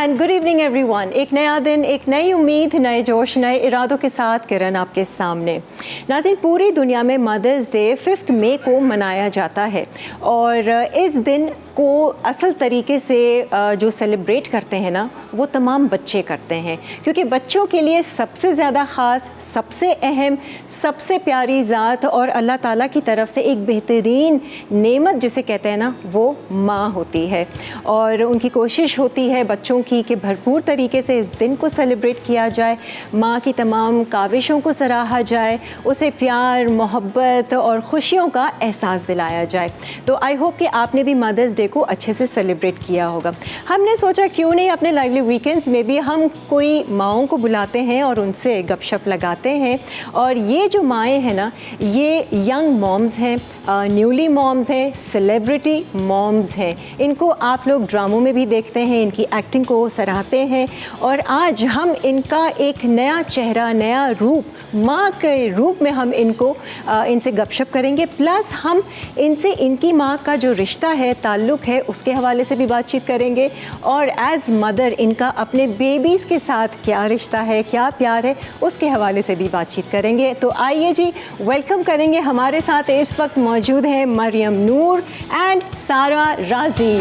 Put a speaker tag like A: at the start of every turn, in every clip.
A: And good evening everyone. एक नया दिन, एक नई उम्मीद, नए जोश, नए इरादों के साथ किरण आपके सामने। नाज़रीन, पूरी दुनिया में मदर्स डे 5 मई को मनाया जाता है और इस दिन को असल तरीके से जो सेलिब्रेट करते हैं ना, वो तमाम बच्चे करते हैं, क्योंकि बच्चों के लिए सबसे ज़्यादा ख़ास, सबसे अहम, सबसे प्यारी ज़ात और अल्लाह ताला की तरफ से एक बेहतरीन नेमत जिसे कहते हैं ना, वो माँ होती है। और उनकी कोशिश होती है बच्चों की कि भरपूर तरीके से इस दिन को सेलिब्रेट किया जाए, माँ की तमाम काविशों को सराहा जाए, उसे प्यार, मोहब्बत और खुशियों का एहसास दिलाया जाए। तो आई होप कि आपने भी मदर्स डे को अच्छे से सेलिब्रेट किया होगा। हमने सोचा क्यों नहीं अपने लाइवली वीकेंड्स में भी हम कोई माँओं को बुलाते हैं और उनसे गपशप लगाते हैं। और ये जो माएँ हैं ना, ये यंग मॉम्स हैं, न्यूली मॉम्स हैं, सेलिब्रिटी मॉम्स हैं। इनको आप लोग ड्रामों में भी देखते हैं, इनकी एक्टिंग को सराहते हैं और आज हम इनका एक नया चेहरा, नया रूप, माँ के रूप में हम इनसे गपशप करेंगे। प्लस हम इनसे इनकी माँ का जो रिश्ता है, ताल्लुक़ है, उसके हवाले से भी बातचीत करेंगे और एज़ मदर इनका अपने बेबीज़ के साथ क्या रिश्ता है, क्या प्यार है, उसके हवाले से भी बातचीत करेंगे। तो आइए जी, वेलकम करेंगे। हमारे साथ इस वक्त मौजूद हैं मरियम नूर एंड सारा राजी।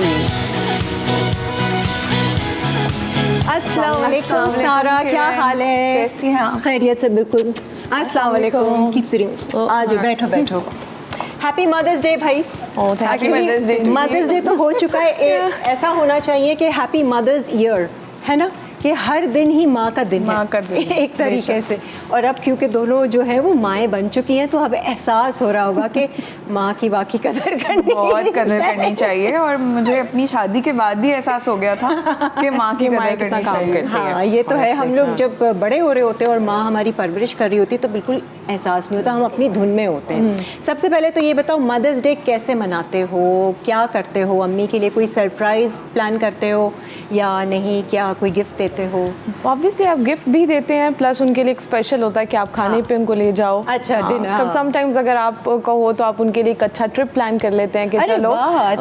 A: अस्सलाम वालेकुम सारा, क्या हाल है?
B: कैसी हैं आप?
A: खैरियत से, बिल्कुल। अस्सलाम वालेकुम। कीप सिटिंग, आज बैठो बैठो। हैप्पी मदर्स डे भाई।
B: Happy mother's day.
A: Mother's day तो हो चुका है, ऐसा होना चाहिए कि हैप्पी मदर्स ईयर, है ना, कि हर दिन ही माँ का दिन है एक तरीके से। और अब क्योंकि दोनों जो है वो माएँ बन चुकी हैं, तो अब एहसास हो रहा होगा कि माँ की वाकई कदर करनी,
B: बहुत कदर करनी चाहिए। और मुझे अपनी शादी के बाद ही एहसास हो गया था कि माँ की कदर करनी चाहिए।
A: हाँ, ये तो है। हम लोग जब बड़े हो रहे होते हैं और माँ हमारी परवरिश कर रही होती है तो बिल्कुल एहसास नहीं होता, हम अपनी धुन में होते हैं। सबसे पहले तो ये बताओ, मदर्स डे कैसे मनाते हो, क्या करते हो? अम्मी के लिए कोई सरप्राइज़ प्लान करते हो या नहीं? क्या कोई गिफ्ट देते हो?
C: ऑब्वियसली आप गिफ्ट भी देते हैं, प्लस उनके लिए एक स्पेशल होता है कि आप खाने पे उनको ले जाओ।
A: अच्छा, डिनर।
C: समटाइम्स अगर आप कहो तो आप उनके लिए एक अच्छा ट्रिप प्लान कर लेते हैं कि चलो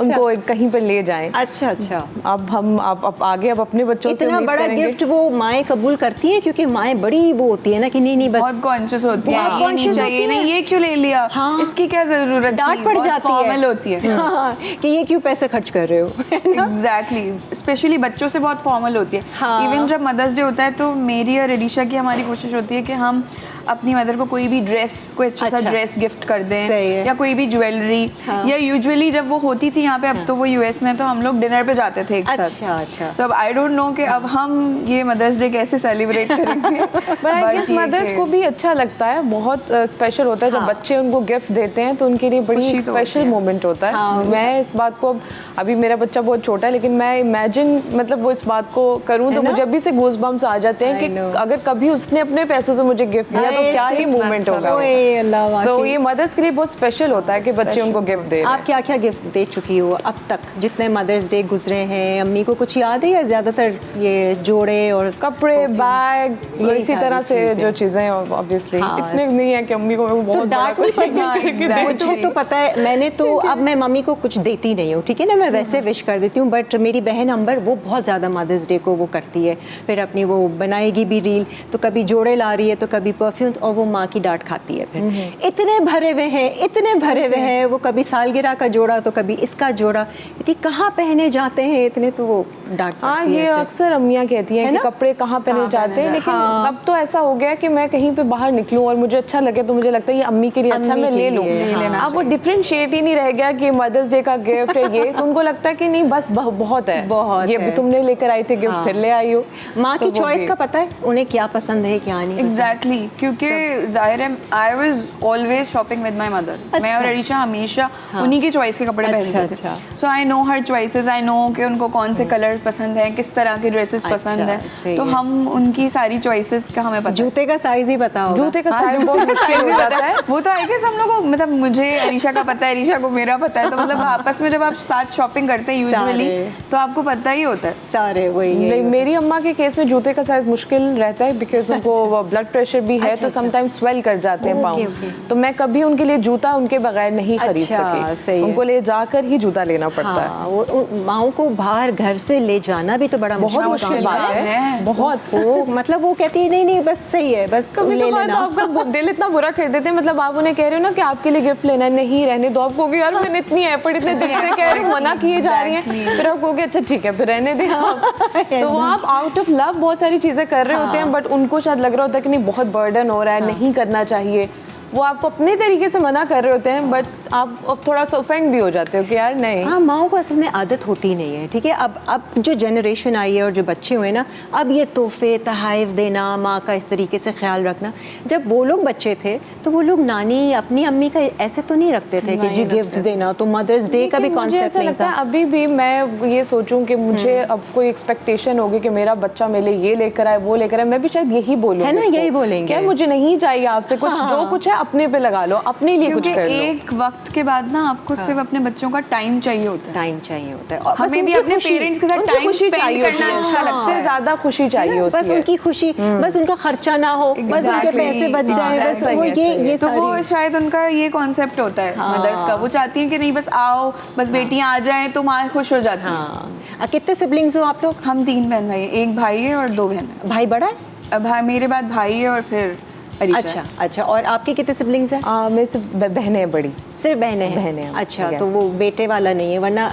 C: उनको कहीं पर ले जाएं।
A: अच्छा अच्छा।
C: अब हम आप आगे अब अपने बच्चों से
A: इतना बड़ा गिफ्ट वो माएँ कबूल करती हैं? क्योंकि माएँ बड़ी वो होती है ना कि नहीं बस
B: बहुत कॉन्शियस होती है,
A: बहुत कॉन्शियस होती है।
B: नहीं ये क्यों ले लिया,
A: हाँ,
B: इसकी क्या जरूरत,
A: डांट पड़ जाती है,
B: फॉर्मल होती है।
A: हाँ, कि ये क्यों पैसे खर्च कर रहे हो।
B: एग्जैक्टली, स्पेशली बच्चों से बहुत फॉर्मल होती है। इवन जब मदर्स डे होता है तो मेरी और एडिशा की हमारी कोशिश होती है कि हम अपनी मदर को कोई भी ड्रेस, कोई अच्छा सा ड्रेस गिफ्ट कर दें या कोई भी ज्वेलरी। या यूजुअली जब वो होती थी यहाँ पे, अब तो वो यूएस में, तो हम लोग डिनर पे जाते थे एक साथ।
A: अच्छा।
B: So आई डोंट नो कि अब हम ये मदर्स डे कैसे सेलिब्रेट करेंगे।
C: बट आई गेस मदर्स को भी अच्छा लगता है, बहुत स्पेशल होता है जब बच्चे उनको गिफ्ट देते हैं, तो उनके लिए बड़ी स्पेशल मोमेंट होता है। मैं इस बात को, अभी मेरा बच्चा बहुत छोटा है, लेकिन मैं इमेजिन मतलब वो इस बात को करूँ तो मुझे अभी से गूज़बम्स आ जाते हैं कि अगर कभी उसने अपने पैसों से मुझे गिफ्ट दिया तो क्या ही मूवमेंट होगा। सो ये मदर्स के लिए बहुत स्पेशल होता है कि बच्चे उनको गिफ्ट दे।
A: आप क्या क्या गिफ्ट दे चुकी हो अब तक, जितने मदर्स डे गुजरे हैं? अम्मी को कुछ याद है या ज्यादातर ये जोड़े और
C: कपड़े, बैग, इसी तरह से जो चीजें? ऑब्वियसली इतने नहीं है कि अम्मी को बहुत
A: डांट नहीं पड़ती। मुझे तो पता है, मैंने तो अब मैं मम्मी को कुछ देती नहीं हूँ, ठीक है ना, मैं वैसे विश कर देती हूँ। बट मेरी बहन अंबर वो बहुत ज़्यादा मदर्स डे को वो करती है, फिर अपनी वो बनाएगी भी रील, तो कभी जोड़े ला रही है तो कभी परफ्यूम, और वो माँ की डांट खाती है। फिर इतने भरे हुए हैं, इतने भरे हुए हैं, वो कभी सालगिरह का जोड़ा तो कभी इसका जोड़ा, इतनी कहाँ पहने जाते हैं इतने, तो वो डांट पड़ती है।
C: हाँ, ये अक्सर अम्मियाँ कहती हैं कि कपड़े कहाँ पहने जाते हैं, लेकिन अब तो ऐसा हो गया कि मैं कहीं पे बाहर निकलूं और मुझे अच्छा लगे तो मुझे लगता है ये अम्मी के लिए अच्छा, मैं ले लूँ। अब वो डिफरेंशिएट ही नहीं रह गया कि मदर्स डे का गिफ्ट है ये, तो उनको लगता है कि नहीं बस बहुत है, बहुत ये तुमने लेकर आई थी गिफ्ट, फिर ले आई हो।
A: माँ की चॉइस का पता है उन्हें क्या पसंद है क्या नहीं।
B: एग्जैक्टली, क्योंकि जाहिर है I was always shopping with my mother. मैं और एडिशा हमेशा उन्हीं की चॉइस के कपड़े पहनते थे। So I know her choices, I know कि उनको कौन से कलर पसंद है, किस तरह की ड्रेसेस पसंद है, तो हम उनकी सारी चॉइसेस का हमें पता।
A: जूते का साइज ही पता होगा।
C: जूते का साइज बहुत मुश्किल हो जाता है।
B: वो तो आई गेस हम लोगों को, मतलब मुझे एडिशा का पता है, एडिशा को मेरा पता है, तो मतलब आपस में जब आप साथ शॉपिंग करते हैं यूजुअली तो आपको पता ही होता है
A: सारे। वही
C: मेरी अम्मा अम्मा के केस में जूते का साइज मुश्किल रहता है बिकॉज उनको ब्लड प्रेशर भी है, तो समटाइम्स स्वेल कर जाते हैं पाँव, तो मैं कभी उनके लिए जूता उनके बगैर नहीं खरीद सकी, उनको ले जाकर ही जूता लेना पड़ता है।
A: वो माओ को बाहर घर से ले जाना भी तो बड़ा
C: बहुत मुश्किल बात है, बहुत।
A: वो मतलब वो कहती है नहीं बस सही है, बस
C: कभी ले लेना। आपका दिल इतना बुरा कर देते हैं, मतलब आप उन्हें कह रहे हो ना कि आपके लिए गिफ्ट लेना है, नहीं रहने दो, आप कहोगे यार मैंने इतनी एफर्ट इतने दिल से कह रही हूँ, मना किए जा रही हैं, फिर आप कहोगे अच्छा ठीक है फिर रहने दें आप। तो वो आप आउट ऑफ लव बहुत सारी चीजें कर रहे होते हैं, बट उनको शायद लग रहा होता है कि नहीं बहुत बर्डन हो रहा है, नहीं करना चाहिए, वो आपको अपने तरीके से मना कर रहे होते हैं, बट आप थोड़ा सा ऑफेंड भी हो जाते हो कि यार नहीं।
A: हाँ, माओ को असल में आदत होती नहीं है, ठीक है। अब जो जनरेशन आई है और जो बच्चे हुए ना, अब ये तोहफे तहाइफ देना, माँ का इस तरीके से ख्याल रखना, जब वो लोग बच्चे थे तो वो लोग नानी अपनी अम्मी का ऐसे तो नहीं रखते थे कि जी गिफ्ट देना, तो मदर्स डे का भी कॉन्सेप्ट नहीं था।
C: अभी भी मैं ये सोचूं कि मुझे अब कोई एक्सपेक्टेशन होगी कि मेरा बच्चा मेरे लिए ये लेकर आए वो लेकर आए, मैं भी शायद यही बोलूँगी,
A: है ना, यही बोलेंगे
C: क्या मुझे नहीं चाहिए आपसे कुछ, जो कुछ है अपने पे लगा लो, अपने लिए कुछ कर लो।
B: एक वक्त के बाद ना आपको सिर्फ अपने बच्चों का टाइम चाहिए होता है,
A: टाइम चाहिए होता है, और
B: हमें भी अपने पेरेंट्स के साथ टाइम स्पेंड करना अच्छा लगता है,
C: ज्यादा खुशी चाहिए होती है,
A: बस उनकी खुशी, बस उनका खर्चा ना हो, बस उनके पैसे बच जाए, बस वो ये
B: तो वो शायद उनका ये कॉन्सेप्ट होता है मदर्स का, वो चाहती हैं कि नहीं बस आओ, बस बेटियां आ जाएं तो माँ खुश हो जाती है।
A: कितने सिबलिंग्स हो आप लोग?
B: हम 3 बहन भाई, एक भाई है और 2 बहन है।
A: भाई बड़ा है?
B: भाई मेरे बाद भाई है और फिर
A: अच्छा, और आपके कितने सिबलिंग्स हैं?
C: मेरे सिर्फ बहनें हैं, बड़ी
A: सिर्फ बहनें हैं। अच्छा, तो वो बेटे वाला नहीं है, वरना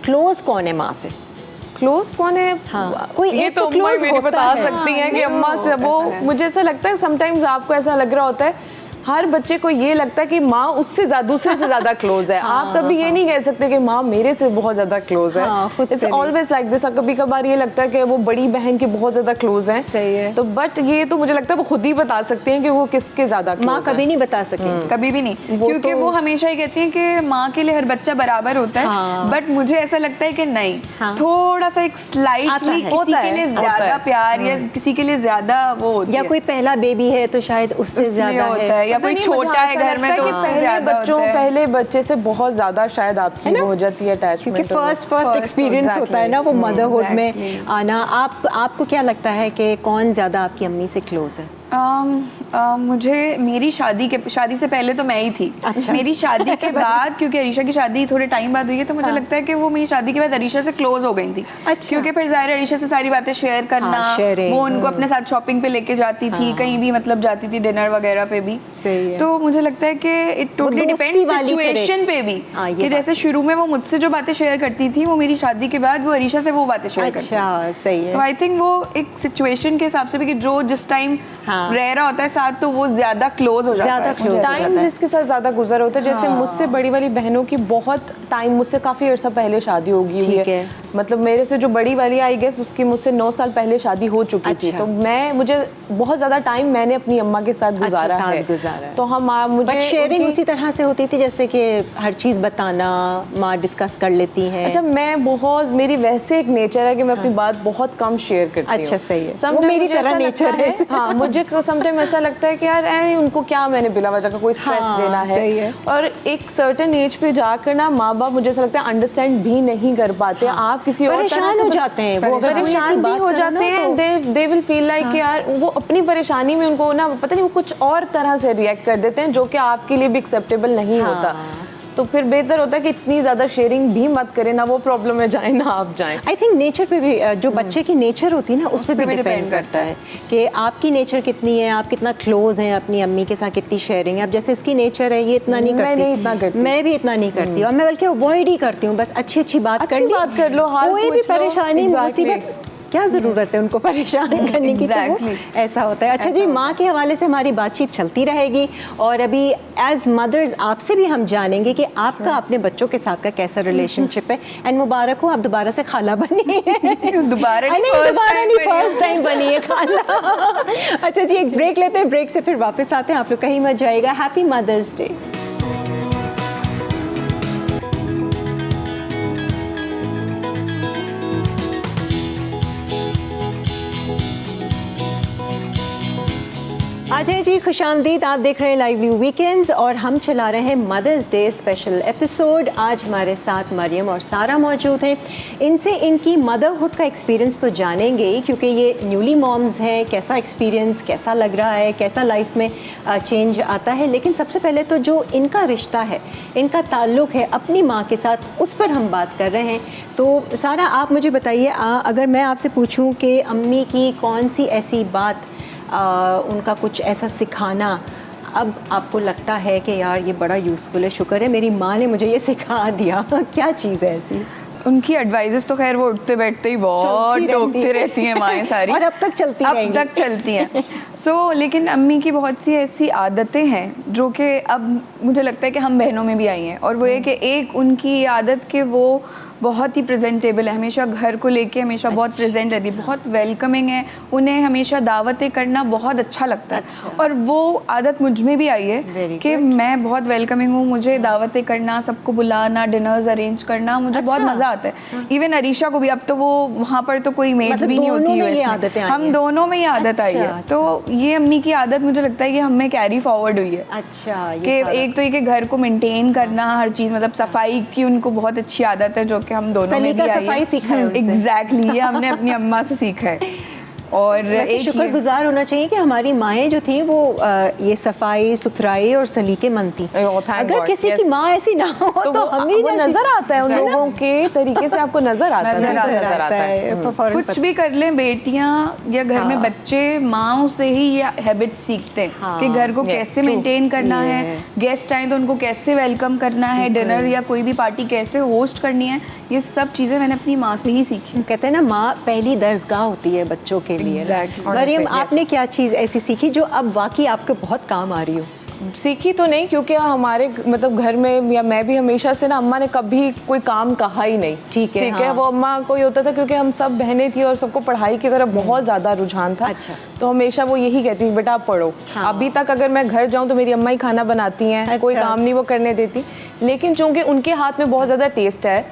A: क्लोज कौन है माँ से?
C: क्लोज कौन है?
A: हाँ, कोई
C: ये तो क्लोज बता सकती हैं कि अम्मा से, वो मुझे ऐसा लगता है समटाइम्स आपको ऐसा लग रहा होता है हर बच्चे को ये लगता है कि माँ उससे दूसरे से ज्यादा क्लोज है। आप कभी ये नहीं कह सकते कि माँ मेरे से बहुत ज्यादा क्लोज है। It's always like this. कभी कभार ये लगता है कि वो बड़ी बहन के बहुत ज्यादा क्लोज है।
A: सही है।
C: तो बट ये तो मुझे लगता है वो खुद ही बता सकते हैं कि वो किसके ज्यादा क्लोज है।
A: माँ कभी नहीं बता सकेंगी,
B: कभी भी नहीं, क्योंकि वो हमेशा ही कहती है कि माँ के लिए हर बच्चा बराबर होता है। बट मुझे ऐसा लगता है कि नहीं, थोड़ा सा एक स्लाइटली किसी के लिए ज्यादा प्यार या किसी के लिए ज्यादा वो, या
A: कोई पहला बेबी है तो शायद उससे ज्यादा है,
B: या कोई छोटा है घर में तो
C: पहले बच्चे से बहुत ज्यादा शायद आपकी हो जाती है अटैचमेंट,
A: क्योंकि फर्स्ट एक्सपीरियंस होता है ना वो मदरहुड में आना। आपको क्या लगता है कि कौन ज्यादा आपकी अम्मी से क्लोज है?
B: मुझे मेरी शादी से पहले तो मैं ही थी। अच्छा। मेरी शादी के बाद, क्योंकि अरीशा की शादी थोड़े टाइम बाद हुई है, तो मुझे लगता है कि वो मेरी शादी के बाद अरीशा से क्लोज हो गई थी। अच्छा। क्योंकि फिर ज़ाहिर अरीशा से सारी बातें शेयर करना, वो उनको अपने साथ शॉपिंग पे लेके जाती थी, कहीं भी मतलब जाती थी डिनर वगैरह पे भी। तो मुझे लगता है कि इट टोटली डिपेंड्स सिचुएशन पे भी, कि जैसे शुरू में वो मुझसे जो बातें शेयर करती थी, वो मेरी शादी के बाद वो अरीशा से वो बातें शेयर करती है।
A: सही है।
B: तो आई थिंक वो एक सिचुएशन के हिसाब से भी, कि जो जिस टाइम रह रहा होता है साथ, तो वो ज्यादा क्लोज हो जाता है।
C: टाइम जिसके साथ ज्यादा गुजर होता है, जैसे मुझसे बड़ी वाली बहनों की बहुत टाइम, मुझसे काफी अर्सा पहले शादी होगी हुई है। मतलब मेरे से जो बड़ी वाली आई गेस उसकी मुझसे 9 साल पहले शादी हो चुकी थी। तो मुझे बहुत ज्यादा टाइम मैंने अपनी अम्मा के साथ गुजारा है। तो हम मुझे
A: शेयरिंग उसी तरह से होती थी जैसे कि हर चीज बताना, माँ डिस्कस कर लेती हैं।
C: अच्छा, मेरी वैसे एक नेचर है कि मैं अपनी बात बहुत कम शेयर करती हूँ।
A: अच्छा, सही है। वो मेरी तरह नेचर है।
C: हाँ, मुझे समटाइम ऐसा लगता है कि यार उनको क्या मैंने बिला वजह का कोई स्ट्रेस देना है। और एक सर्टेन एज पे जाकर ना माँ बाप मुझे ऐसा लगता है अंडरस्टैंड भी नहीं कर पाते। आप किसी और
A: परेशान हो जाते हैं, वो
C: परेशान भी हो जाते हैं। दे विल फील लाइक यार वो अपनी परेशानी में उनको ना पता नहीं वो कुछ और तरह से रिएक्ट कर देते हैं, जो कि आपके लिए भी एक्सेप्टेबल नहीं होता। तो फिर बेहतर होता है कि इतनी ज़्यादा शेयरिंग भी मत करें, ना वो प्रॉब्लम में जाए ना आप जाएं।
A: आई थिंक नेचर पे भी, जो बच्चे की नेचर होती है ना, उस पर भी डिपेंड करता है कि आपकी नेचर कितनी है, आप कितना क्लोज हैं अपनी अम्मी के साथ, कितनी शेयरिंग है। अब जैसे इसकी नेचर है, ये इतना नहीं करती, मैं भी इतना नहीं करती, और मैं बल्कि अवॉइड ही करती हूँ। बस अच्छी बात कर लो, कोई भी परेशानी मुसीबत क्या ज़रूरत है उनको परेशान करने की। तो ऐसा होता है। अच्छा जी, माँ के हवाले से हमारी बातचीत चलती रहेगी, और अभी एज मदर्स आपसे भी हम जानेंगे कि आपका अपने बच्चों के साथ का कैसा रिलेशनशिप है। एंड मुबारक हो, आप दोबारा से खाला बनी है। दोबारा नहीं, फर्स्ट टाइम बनी है खाला। अच्छा जी, एक ब्रेक लेते हैं, ब्रेक से फिर वापस आते हैं। आप लोग कहीं मत जाएगा। Happy mother's day. Ajay ji खुशामदीद, आप देख रहे हैं लाइव न्यू वीकेंड्स और हम चला रहे हैं मदर्स डे स्पेशल एपिसोड। आज हमारे साथ मरियम और सारा मौजूद हैं। इनसे इनकी मदरहुड का एक्सपीरियंस तो जानेंगे ही, क्योंकि ये न्यूली मॉम्स हैं। कैसा एक्सपीरियंस, कैसा लग रहा है, कैसा लाइफ में चेंज आता है। लेकिन सबसे पहले तो जो इनका रिश्ता है, इनका ताल्लुक़ है अपनी माँ के साथ, उस पर हम बात कर रहे हैं। तो सारा, आप मुझे बताइए, अगर मैं आपसे पूछूं कि अम्मी की कौन सी ऐसी बात, उनका कुछ ऐसा सिखाना अब आपको लगता है कि यार ये बड़ा यूज़फुल है, शुक्र है मेरी माँ ने मुझे ये सिखा दिया, क्या चीज़ है ऐसी?
B: उनकी एडवाइजेस तो खैर वो उठते बैठते ही बहुत टोकती रहती हैं माएँ सारी,
A: और अब तक चलती हैं।
B: सो लेकिन अम्मी की बहुत सी ऐसी आदतें हैं जो कि अब मुझे लगता है कि हम बहनों में भी आई हैं, और वो ये कि एक उनकी आदत के वो बहुत ही प्रेजेंटेबल है, हमेशा घर को लेके हमेशा बहुत प्रेजेंट रहती है, बहुत वेलकमिंग है, उन्हें हमेशा दावतें करना बहुत अच्छा लगता है। और वो आदत मुझ में भी आई है कि मैं बहुत वेलकमिंग हूँ, मुझे दावतें करना, सबको बुलाना, डिनर्स अरेंज करना, मुझे बहुत मज़ा आता है। इवन अरीशा को भी, अब तो वो वहाँ पर तो कोई मेड्स भी नहीं होती है, हम दोनों में ये आदत आई है। तो ये अम्मी की आदत मुझे लगता है कि हमें कैरी फॉरवर्ड हुई है।
A: अच्छा,
B: कि एक तो ये कि घर को मेंटेन करना, हर चीज़, मतलब सफाई की उनको बहुत अच्छी आदत है, जो कि हम दोनों में भी आई है।
A: सफाई सीखा है उनसे।
B: एग्जैक्टली, ये हमने अपनी अम्मा से सीखा है। और एक
A: शुक्रगुजार होना चाहिए कि हमारी माएँ जो थी वो ये सफाई सुथराई और सलीकेमंद थी। अगर किसी की माँ ऐसी ना हो तो हमें
C: नजर आता है, उन लोगों के तरीके से आपको नजर आता है।
B: कुछ भी कर लें बेटियां या घर में बच्चे, माँ से ही ये हैबिट सीखते हैं कि घर को कैसे मेंटेन करना है, गेस्ट आए तो उनको कैसे वेलकम करना है, डिनर या कोई भी पार्टी कैसे होस्ट करनी है, ये सब चीज़ें मैंने अपनी माँ से ही सीखी।
A: कहते हैं ना, माँ पहली दर्जगाह होती है बच्चों के लिए। मरियम, आपने क्या चीज़ ऐसी सीखी जो अब वाकई आपके बहुत काम आ रही हो?
C: सीखी तो नहीं, क्योंकि हमारे मतलब घर में या मैं भी हमेशा से ना, अम्मा ने कभी कोई काम कहा ही नहीं। ठीक है, वो अम्मा को ही होता था, क्योंकि हम सब बहनें थी और सबको पढ़ाई की तरफ बहुत ज़्यादा रुझान था। अच्छा। तो हमेशा वो यही कहती थी, बेटा आप पढ़ो। अभी तक अगर मैं घर जाऊँ तो मेरी अम्मा ही खाना बनाती हैं, कोई काम नहीं वो करने देती। लेकिन चूंकि उनके हाथ में बहुत ज़्यादा टेस्ट है,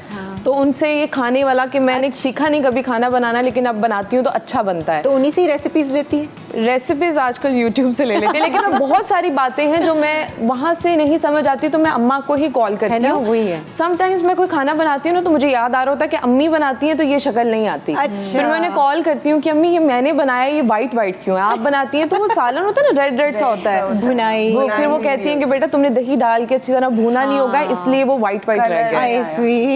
C: तो उनसे ये खाने वाला कि मैंने सीखा नहीं कभी खाना बनाना, लेकिन अब बनाती हूँ तो अच्छा बनता है।
A: तो उन्हीं से रेसिपीज लेती है?
C: रेसिपीज आजकल यूट्यूब से ले लेते हैं, लेकिन मैं बहुत सारी बातें हैं जो मैं वहाँ से नहीं समझ आती तो मैं अम्मा को ही कॉल करती हूँ। वही है, समटाइम्स मैं कोई खाना बनाती हूँ ना तो मुझे याद आ रहा होता है कि अम्मी बनाती हैं तो ये शक्ल नहीं आती। अच्छा। फिर मैंने कॉल करती हूँ कि अम्मी ये मैंने बनाया, ये वाइट वाइट क्यों है, आप बनाती हैं तो वो सालन होता है ना, रेड रेड सा होता है भुनाई। फिर वो कहती हैं कि बेटा तुमने दही डाल के अच्छी तरह भुना नहीं होगा, इसलिए वो वाइट वाइट रह गया।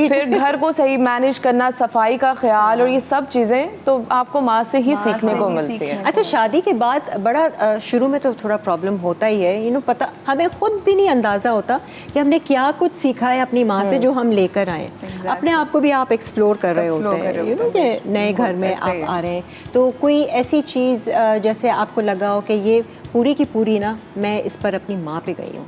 C: फिर घर को सही मैनेज करना, सफाई का ख्याल और ये सब चीज़ें तो आपको माँ से ही सीखने को मिलती है।
A: अच्छा, शादी के बाद बड़ा शुरू में तो थोड़ा प्रॉब्लम होता ही है, पता हमें खुद भी नहीं अंदाज़ा होता कि हमने क्या कुछ सीखा है अपनी माँ से जो हम लेकर आए। अपने आप को भी आप एक्सप्लोर कर रहे होते हैं, कि नए घर में आप आ रहे हैं, तो कोई ऐसी चीज़ जैसे आपको लगा हो कि ये पूरी की पूरी ना मैं इस पर अपनी माँ पे गई हूँ,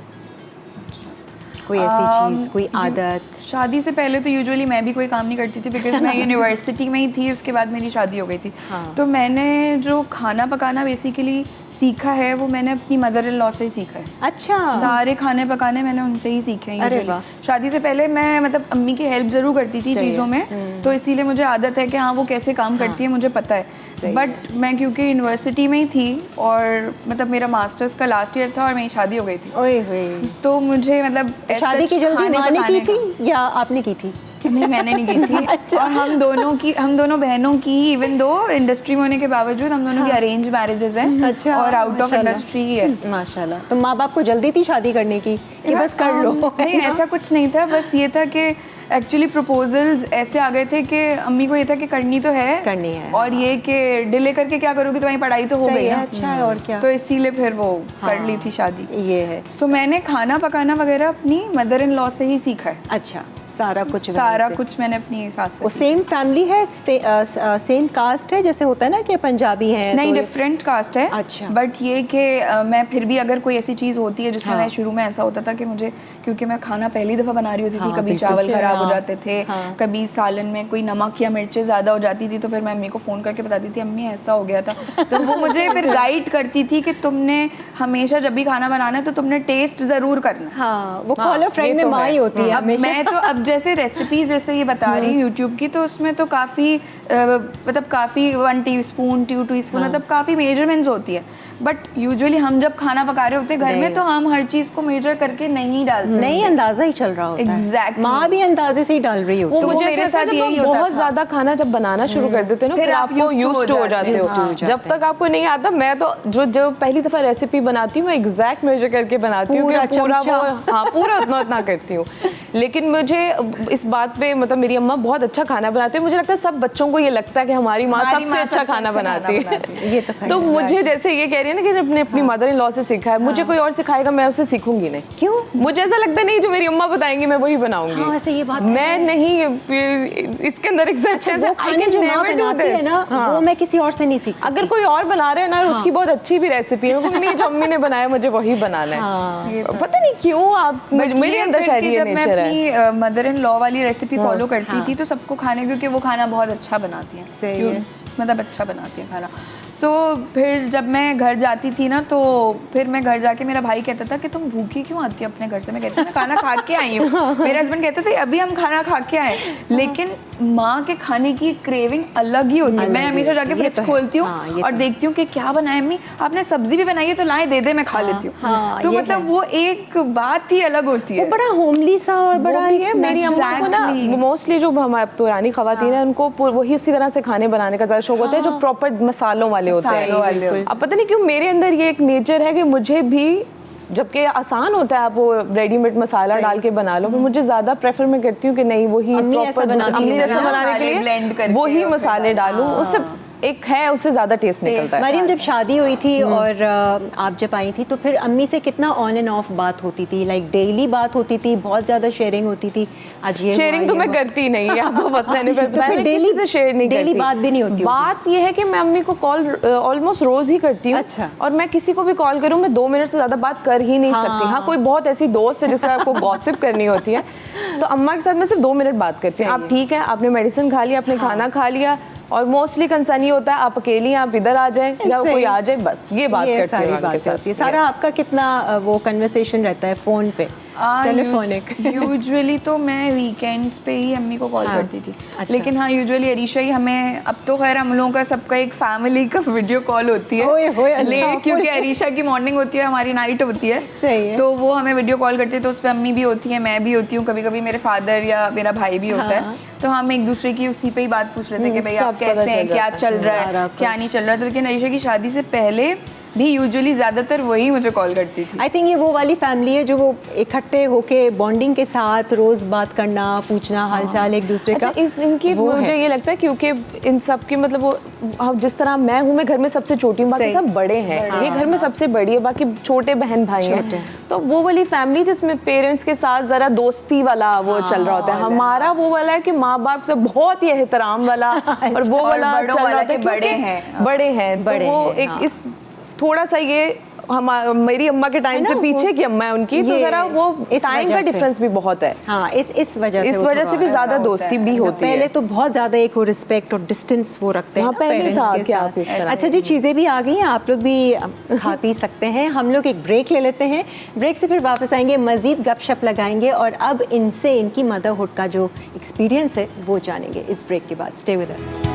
A: कोई ऐसी चीज़, कोई आदत?
B: शादी से पहले तो यूजुअली मैं भी कोई काम नहीं करती थी, बिकॉज मैं यूनिवर्सिटी में ही थी, उसके बाद मेरी शादी हो गई थी। तो मैंने जो खाना पकाना बेसिकली सीखा है वो मैंने अपनी मदर इन लॉ से ही सीखा है। अच्छा। सारे खाने पकाने मैंने उनसे ही सीखे हैं यूजुअली। शादी से पहले मैं मतलब अम्मी की हेल्प ज़रूर करती थी चीज़ों में, तो इसीलिए मुझे आदत है कि हाँ वो कैसे काम करती है मुझे पता है। बट मैं क्योंकि यूनिवर्सिटी में ही थी और मतलब मेरा मास्टर्स का लास्ट ईयर था और मेरी शादी हो गई थी, तो मुझे मतलब
A: शादी की जल्दी माँ ने की थी या आपने की थी?
B: नहीं, मैंने नहीं की थी। अच्छा। और हम दोनों बहनों की, इवन दो इंडस्ट्री में होने के बावजूद, हम दोनों की अरेंज मैरिजेस हैं। अच्छा। और आउट ऑफ इंडस्ट्री ही है।
A: माशाल्लाह। तो माँ बाप को जल्दी थी शादी करने की कि बस कर लो?
B: नहीं, ऐसा कुछ नहीं था, बस ये था कि एक्चुअली प्रपोजल्स ऐसे आ गए थे कि अम्मी को ये था कि करनी है और ये कि डिले करके क्या करोगी, तुम्हारी पढ़ाई तो हो गई है।
A: अच्छा है, और क्या।
B: तो इसीलिए फिर वो कर ली थी शादी।
A: ये है।
B: तो मैंने खाना पकाना वगैरह अपनी मदर इन लॉ से ही सीखा है।
A: अच्छा, सारा कुछ मैंने
B: अपनी सास से।
A: सेम फैमिली है, सेम कास्ट है, जैसे होता है ना कि पंजाबी है?
B: नहीं, डिफरेंट कास्ट है। अच्छा। बट ये कि मैं फिर भी अगर कोई ऐसी चीज़ होती है जिसमें मैं शुरू में ऐसा होता था कि मुझे, क्योंकि मैं खाना पहली दफ़ा बना रही होती थी, कभी चावल खराब हो जाते थे, कभी सालन में कोई नमक या मिर्चें ज़्यादा हो जाती थी तो फिर मैं अम्मी को फ़ोन करके बताती थी अम्मी ऐसा हो गया था। तो वो मुझे फिर गाइड करती थी कि तुमने हमेशा जब भी खाना बनाना है तो तुमने टेस्ट ज़रूर करना है।
A: हाँ, वो कॉलर फ्रेंड में माँ ही होती है।
B: मैं तो अब जैसे रेसिपीज जैसे ये बता रही हूँ यूट्यूब की, तो उसमें तो काफ़ी मतलब काफ़ी 1 टीस्पून 2 टीस्पून मतलब काफ़ी मेजरमेंट्स होती है। बट यूजुअली हम जब खाना पका रहे होते हैं घर में तो हम हर चीज़ को मेजर करके नहीं डाल सकते,
A: नहीं अंदाजा ही चल रहा होता है।
B: एग्जैक्टली,
A: माँ भी अंदाजे से ही डाल रही होती है।
C: वो मेरे साथ यही होता है। बहुत ज्यादा खाना जब बनाना शुरू कर देते हैं ना फिर आपको यूज्ड हो जाते हो। जब तक आपको नहीं आता, मैं तो जो पहली दफा रेसिपी बनाती हूँ मैं एग्जैक्ट मेजर करके बनाती हूँ, पूरा उतना करती हूँ। लेकिन मुझे इस बात पे मतलब मेरी अम्मा बहुत अच्छा खाना बनाती है। मुझे लगता है सब बच्चों को ये लगता है कि हमारी माँ सबसे अच्छा खाना बनाती है।
A: ये
C: तो मुझे जैसे ये कह रही है ना कि अपने अपनी मदर इन लॉ से सीखा है, मुझे कोई और सिखाएगा मैं उससे सीखूंगी नहीं।
A: क्यों?
C: मुझे ऐसा लगता नहीं जो मेरी अम्मा बताएंगे मैं वही बनाऊंगी।
A: हाँ, ऐसे ये बात
C: मैं नहीं, इसके अंदर एक्सेप्शन है।
A: खाने जो माँ बनाती है ना वो मैं किसी और से नहीं सीख सकती।
C: अगर कोई और बना रहे हैं ना उसकी बहुत अच्छी भी रेसिपी है, नहीं जो अम्मी ने बनाया मुझे वही बनाना है। पता नहीं क्यों आप मेरे अंदर शायद ये नेचर है।
B: मदर इन लॉ वाली रेसिपी फॉलो करती थी तो सबको खाने, क्योंकि वो खाना बहुत अच्छा बनाती हैं।
A: सही है,
B: मतलब अच्छा बनाती है खाना। सो फिर जब मैं घर जाती थी ना तो फिर मैं घर जाके मेरा भाई कहता था कि तुम भूखी क्यों आती है अपने घर से। मैं कहती मैं खाना खा के आई हूँ। मेरे हस्बैंड कहते थे अभी हम खाना खा के आए। लेकिन माँ के खाने की क्रेविंग अलग ही होती है। मैं हमेशा जाके फ्रिज खोलती हूँ और देखती हूँ कि क्या बनाया अम्मी, आपने सब्जी भी बनाई है तो लाए दे दे मैं खा लेती हूँ। तो मतलब वो एक बात ही अलग होती है,
A: बड़ा होमली सा और बड़ा
C: है। मेरी अम्मा को ना मोस्टली जो हमारी पुरानी खवातीन है उनको वही उसी तरह से खाने बनाने का शौक होता है जो प्रॉपर मसालों वाले होते हैं। अब पता नहीं क्यों मेरे अंदर ये एक नेचर है कि मुझे भी, जबकि आसान होता है आप वो रेडीमेड मसाला डाल के बना लो, पर मुझे ज्यादा प्रेफर मैं करती हूँ कि नहीं वही अम्मी जैसा बनाने के लिए वही मसाले डालूं, उससे एक है उससे ज़्यादा टेस्ट निकलता है।
A: मरियम जब शादी हुई थी और आप जब आई थी तो फिर अम्मी से कितना ऑन एंड ऑफ बात होती थी? लाइक डेली बात होती थी, बहुत ज़्यादा शेयरिंग होती थी? आज ये
C: शेयरिंग तो मैं करती नहीं है, आपको पता नहीं, मैं किसी से शेयर नहीं करती।
A: डेली बात भी नहीं होती?
C: बात ये है कि मैं अम्मी को कॉल ऑलमोस्ट रोज़ ही करती हूँ।
A: अच्छा।
C: और मैं किसी को भी कॉल करूँ मैं 2 मिनट से ज़्यादा बात कर ही नहीं सकती। हाँ, कोई बहुत ऐसी दोस्त है जिससे आपको गॉसिप करनी होती है तो अम्मा के साथ मैं सिर्फ 2 मिनट बात करती हूँ। आप ठीक है, आपने मेडिसिन खा लिया, आपने खाना खा लिया, और मोस्टली कंसर्न ये होता है आप अकेली आप इधर आ जाए या कोई आ जाए, बस ये बात करती हूँ।
A: सारा आपका कितना वो कन्वर्सेशन रहता है फोन पे, टेलीफोनिक?
B: यूजुअली तो मैं वीकेंड्स पे ही अम्मी को कॉल करती थी। अच्छा। लेकिन हाँ यूजुअली अरीशा ही हमें, अब तो खैर हम लोगों का सबका एक फैमिली का वीडियो कॉल होती है। क्योंकि अरीशा की मॉर्निंग होती है, हमारी नाइट होती है।
A: सही है।
B: तो वो हमें वीडियो कॉल करती है तो उस पर अम्मी भी होती है, मैं भी होती हूँ, कभी कभी मेरे फादर या मेरा भाई भी होता है। तो हम एक दूसरे की उसी पे ही बात पूछ रहे थे कि भाई आप कैसे हैं, क्या चल रहा है, क्या नहीं चल रहा था। लेकिन अरीशा की शादी से पहले भी यूजुअली ज़्यादातर वही मुझे कॉल करती थी।
A: आई थिंक ये वो वाली फैमिली है जो वो इकट्ठे होके बॉन्डिंग के साथ रोज़ बात करना, पूछना हालचाल एक दूसरे का।
C: इनकी मुझे ये लगता है क्योंकि इन सब की मतलब वो जिस तरह मैं हूँ, मैं घर में सबसे छोटी हूँ, बाकी सब बड़े हैं, ये घर में सबसे बड़ी है, बाकी छोटे बहन भाई हैं। तो वो वाली फैमिली जिसमें पेरेंट्स के साथ ज़रा दोस्ती वाला वो चल रहा होता है। हमारा वो वाला है कि माँ बाप से बहुत ही एहतराम वाला और वो वाला चल रहा होता है, बड़े हैं तो वो एक इस थोड़ा सा ये मेरी अम्मा के टाइम से पीछे की अम्मा है उनकी, तो जरा वो टाइम का डिफरेंस भी बहुत है।
A: हाँ, इस वजह से
C: भी ज्यादा दोस्ती भी होती है।
A: पहले तो बहुत ज्यादा एक रिस्पेक्ट और डिस्टेंस वो रखते हैं पेरेंट्स के साथ। अच्छा जी, चीज़ें भी आ गई हैं, आप लोग भी खा पी सकते हैं। हम लोग एक ब्रेक ले लेते हैं, ब्रेक से फिर वापस आएंगे, मजीद गपशप लगाएंगे और अब इनसे इनकी मदरहुड का जो एक्सपीरियंस है वो जानेंगे इस ब्रेक के बाद। Stay with us.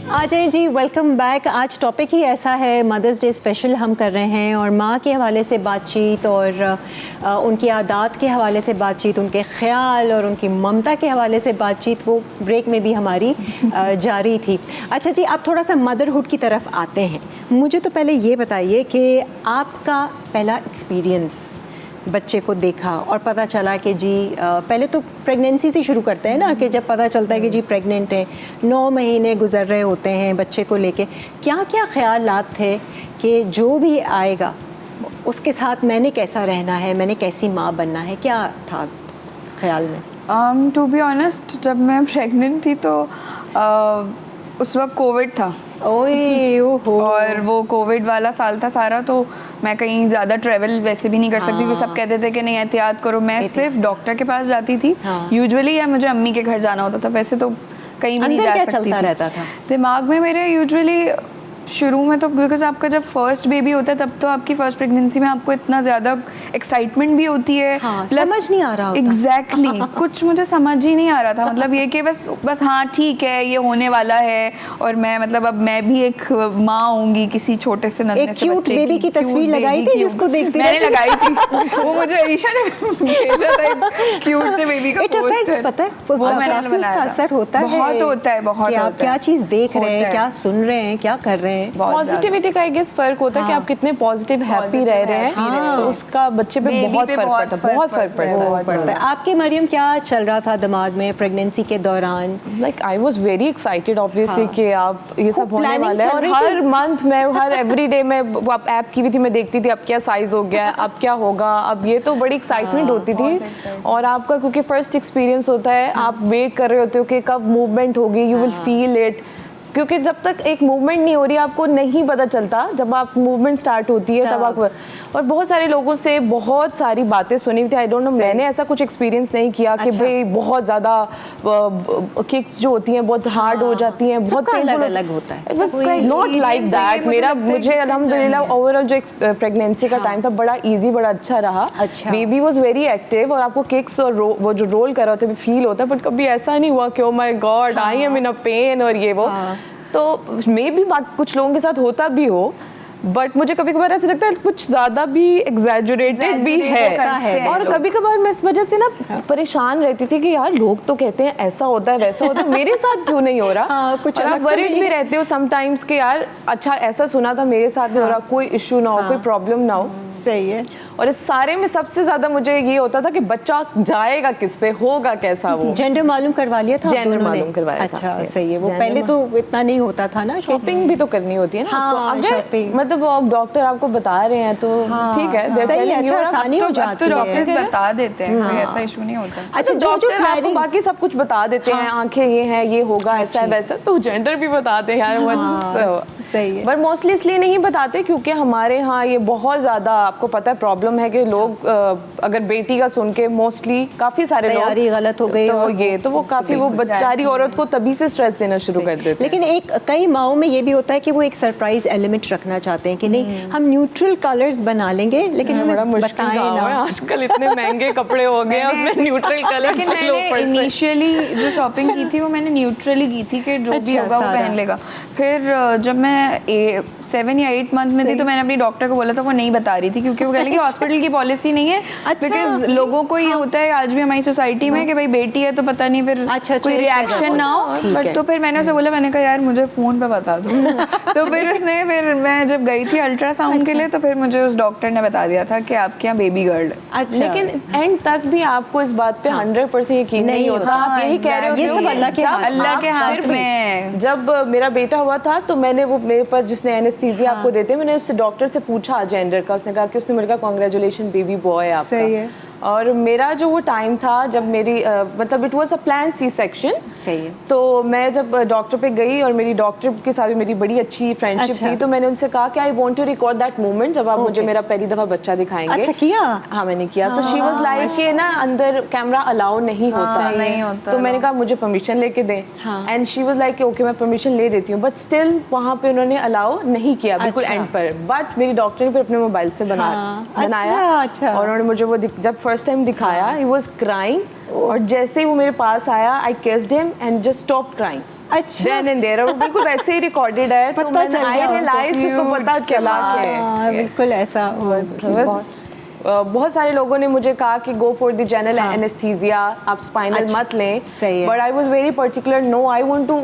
A: आ जाए जी, वेलकम बैक। आज टॉपिक ही ऐसा है, मदर्स डे स्पेशल हम कर रहे हैं और माँ के हवाले से बातचीत और उनकी आदत के हवाले से बातचीत, उनके ख्याल और उनकी ममता के हवाले से बातचीत वो ब्रेक में भी हमारी जारी थी। अच्छा जी, आप थोड़ा सा मदरहुड की तरफ आते हैं। मुझे तो पहले ये बताइए कि आपका पहला एक्सपीरियंस, बच्चे को देखा और पता चला कि जी पहले तो प्रेगनेंसी से शुरू करते हैं ना, कि जब पता चलता है कि जी प्रेग्नेंट है, 9 महीने गुजर रहे होते हैं बच्चे को लेके, क्या क्या ख्यालात थे कि जो भी आएगा उसके साथ मैंने कैसा रहना है, मैंने कैसी माँ बनना है, क्या था ख्याल में?
B: टू बी ऑनेस्ट, जब मैं प्रेग्नेंट थी तो उस वक्त कोविड था।
A: ओहो।
B: और वो कोविड वाला साल था सारा, तो मैं कहीं ज़्यादा ट्रैवल वैसे भी नहीं कर सकती, क्योंकि सब कहते थे कि नहीं एहतियात करो। मैं सिर्फ डॉक्टर के पास जाती थी यूजुअली, या मुझे अम्मी के घर जाना होता था, वैसे तो कहीं भी नहीं जा सकती थी।
A: रहता था
B: दिमाग में मेरे यूजुअली शुरू में तो, बिकॉज आपका जब फर्स्ट बेबी होता है तब तो आपकी फर्स्ट प्रेगनेंसी में आपको इतना ज़्यादा एक्साइटमेंट भी होती है,
A: समझ नहीं आ रहा होता।
B: एग्जैक्टली कुछ मुझे समझ ही नहीं आ रहा था। मतलब ये कि बस हाँ ठीक है, ये होने वाला है, और मैं मतलब अब मैं भी एक माँ होंगी किसी छोटे से नन्हे से बच्चे की।
A: बेबी की तस्वीर लगाई थी जिसको देखती
B: मैंने लगाई थी, वो मुझे अरीशा ने भेजा था, क्यूट से बेबी का पोस्टर।
A: पता है वो मैंने बनाया, असर होता है,
B: बहुत होता है, बहुत होता है।
A: आप क्या चीज़ देख रहे हैं, क्या सुन रहे हैं, क्या कर रहे हैं।
C: पॉजिटिविटी का आई गेस फर्क होता है कि आप कितने पॉजिटिव हैप्पी रह रहे हैं, तो उसका बच्चे पे बहुत फर्क पड़ता है, बहुत फर्क पड़ता है।
A: आपके मरियम क्या चल रहा था दिमाग में प्रेगनेंसी के दौरान?
C: Like I was very excited obviously कि आप ये सब होने वाला है, और हर मंथ में हर एवरी डे में वो आप ऐप की भी थी, मैं देखती थी अब क्या साइज हो गया, अब क्या होगा, अब ये तो बड़ी एक्साइटमेंट होती थी। और आपका क्योंकि फर्स्ट एक्सपीरियंस होता है, आप वेट कर रहे होते हो कि कब मूवमेंट होगी, यू विल फील इट, क्योंकि जब तक एक मूवमेंट नहीं हो रही आपको नहीं पता चलता, जब आप मूवमेंट स्टार्ट होती है तब आप। और बहुत सारे लोगों से बहुत सारी बातें सुनी हुई थी, आई डोंट नो, मैंने ऐसा कुछ एक्सपीरियंस नहीं किया कि भाई बहुत ज़्यादा किक्स जो होती हैं बहुत हार्ड हो जाती हैं, बहुत
A: अलग होता है,
C: नॉट लाइक दैट। मेरा मुझे अल्हम्दुलिल्लाह ओवरऑल जो प्रेगनेंसी का टाइम था बड़ा ईजी, बड़ा अच्छा रहा। बेबी वॉज वेरी एक्टिव, और आपको किक्स और वो जो रोल कर रहे होते फील होता है, बट कभी ऐसा नहीं हुआ कि oh my God I am in a pain और ये वो। तो मे बी कुछ लोगों के साथ होता भी हो, बट मुझे कभी कभार ऐसा लगता है कुछ ज्यादा भी एग्जैजुरेटेड भी है। और कभी कभार मैं इस वजह से ना परेशान रहती थी कि यार लोग तो कहते हैं ऐसा होता है वैसा होता है, मेरे साथ क्यों नहीं हो रहा।
A: कुछ
C: आप वरीड भी रहते हो समटाइम्स कि यार अच्छा ऐसा सुना था मेरे साथ नहीं हो रहा, कोई इशू ना हो, कोई प्रॉब्लम ना हो।
A: सही है।
C: और इस सारे में सबसे ज्यादा मुझे ये होता था कि बच्चा जाएगा किस पे, होगा कैसा, वो
A: जेंडर मालूम करवा लिया था,
C: जेंडर मालूम करवाया था।
A: अच्छा सही है, वो पहले तो इतना नहीं होता था ना,
C: शॉपिंग भी तो करनी होती है ना। अगर मतलब डॉक्टर आपको बता रहे हैं तो ठीक है,
A: आसानी हो जाती है,
B: डॉक्टर्स बता देते हैं, कोई ऐसा इशू नहीं होता।
C: अच्छा डॉक्टर आपको बाकी सब कुछ बता देते हैं, आंखें ये हैं, ये होगा, ऐसा है वैसा, तो जेंडर भी बताते हैं।
A: सही है,
C: पर मोस्टली इसलिए नहीं बताते क्योंकि हमारे यहाँ ये बहुत ज़्यादा आपको पता है प्रॉब्लम है कि लोग अगर बेटी का सुन के मोस्टली काफ़ी सारे लोग
A: गलत हो गई,
C: तो ये तो वो काफ़ी वो बेचारी औरत को तभी से स्ट्रेस देना शुरू कर देते हैं।
A: लेकिन एक कई माओं में ये भी होता है कि वो एक सरप्राइज एलिमेंट रखना चाहते हैं कि नहीं हम न्यूट्रल कलर्स बना लेंगे, लेकिन
C: बड़ा मुश्किल काम है आजकल, इतने महंगे कपड़े हो गए हैं उसमें न्यूट्रल कलर।
B: मैंने इनिशियली जो शॉपिंग की थी वो मैंने न्यूट्रली की थी कि जो भी होगा वो पहन लेगा। फिर जब मैं 7 या 8 मंथ में थी तो मैंने अपनी डॉक्टर को बोला था, वो नहीं बता रही थी क्योंकि वो कह रही कि हॉस्पिटल की पॉलिसी नहीं है, बिकॉज लोगों को ये होता है आज भी हमारी सोसाइटी में कि भाई बेटी है तो पता नहीं फिर कोई रिएक्शन ना हो। बट तो फिर मैंने उसे बोला, मैंने कहा यार मुझे फ़ोन पे बता दो। तो फिर मैं जब गई थी अल्ट्रासाउंड के लिए तो फिर मुझे उस डॉक्टर ने बता दिया था कि आपके यहाँ बेबी गर्ल।
C: लेकिन एंड तक भी आपको इस बात पे 100% यकीन नहीं होता, आप यही कह रहे हो
A: ये सब
B: अल्लाह के हाथ में।
C: जब मेरा बेटा हुआ था तो मैंने वो मेरे पास जिसने एनेस्थीसिया आपको देते, मैंने उससे डॉक्टर से पूछा जेंडर का, उसने कहा कि उसने मेरे कहा कांग्रेचुलेशन बेबी बॉय आपका।
A: सही है।
C: और मेरा जो वो टाइम था जब मेरी मतलब it was a plan C section.
A: सही है।
C: तो मैं जब डॉक्टर पे गई और मेरी डॉक्टर के साथ मेरी बड़ी अच्छी फ्रेंडशिप थी, तो मैंने उनसे कहा कि I want to record that moment जब आप मुझे मेरा पहली दफा बच्चा दिखाएंगे।
A: अच्छा किया?
C: हाँ मैंने किया। तो शी वाज लाइक कि ना अंदर कैमरा अलाउ नहीं होता, तो मैंने कहा मुझे परमिशन लेके दें, and she was like okay मैं परमिशन ले देती हूँ, बट स्टिल वहाँ पे उन्होंने अलाउ नहीं किया बिल्कुल एंड पर। बट मेरी डॉक्टर ने फिर अपने मोबाइल से बनाया और उन्होंने मुझे वो जब फर्स्ट टाइम दिखाया, he was crying, और जैसे ही वो मेरे पास आया I kissed him and just stopped crying.
A: अच्छा।
C: Then and there, वो बिल्कुल वैसे ही रिकॉर्डेड है, तो मैंने I realized उसको पता चला कि
A: बिल्कुल ऐसा हुआ।
C: बहुत सारे लोगों ने मुझे कहा कि go for the general anesthesia, आप स्पाइनल मत लें, but I was very particular, no I want to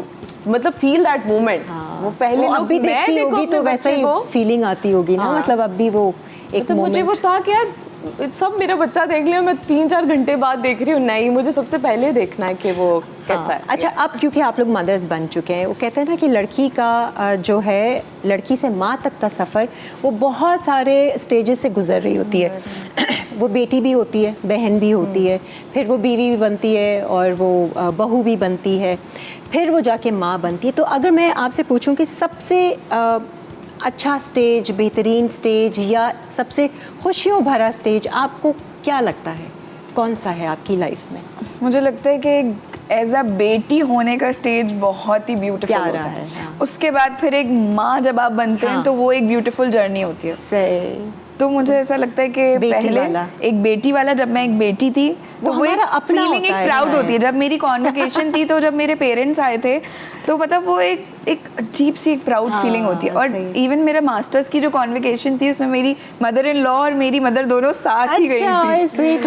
C: मतलब feel that moment। वो पहले लोग
A: भी देखती होगी तो वैसा ही फीलिंग आती होगी ना, मतलब अब भी वो एक
C: मुझे वो था कि यार सब मेरा बच्चा देख लिया, मैं 3-4 घंटे बाद देख रही हूँ, नहीं मुझे सबसे पहले देखना है कि वो कैसा है।
A: अच्छा अब क्योंकि आप लोग मदर्स बन चुके हैं, वो कहते हैं ना कि लड़की का जो है लड़की से माँ तक का सफ़र वो बहुत सारे स्टेजेस से गुजर रही होती है। वो बेटी भी होती है, बहन भी होती है, फिर वो बीवी भी बनती है और वो बहू भी बनती है, फिर वो जाके माँ बनती है। तो अगर मैं आपसे पूछूं कि सबसे अच्छा स्टेज, बेहतरीन स्टेज या सबसे खुशियों भरा स्टेज आपको क्या लगता है, कौन सा है आपकी लाइफ में?
B: मुझे लगता है कि एज अ बेटी होने का स्टेज बहुत ही ब्यूटीफुल होता है।
A: हाँ।
B: उसके बाद फिर एक माँ जब आप बनते हैं तो वो एक ब्यूटीफुल जर्नी होती है।
A: सही।
B: तो मुझे ऐसा लगता है कि पहले एक बेटी वाला, जब मैं एक बेटी थी तो वो एक फीलिंग, एक प्राउड होती है। जब मेरी कॉन्वोकेशन थी तो जब मेरे पेरेंट्स आए थे तो मतलब वो एक अजीब सी एक प्राउड फीलिंग होती है। और इवन मेरा मास्टर्स की जो कॉन्वोकेशन थी उसमें मेरी मदर इन लॉ और मेरी मदर दोनों साथ ही गई थी।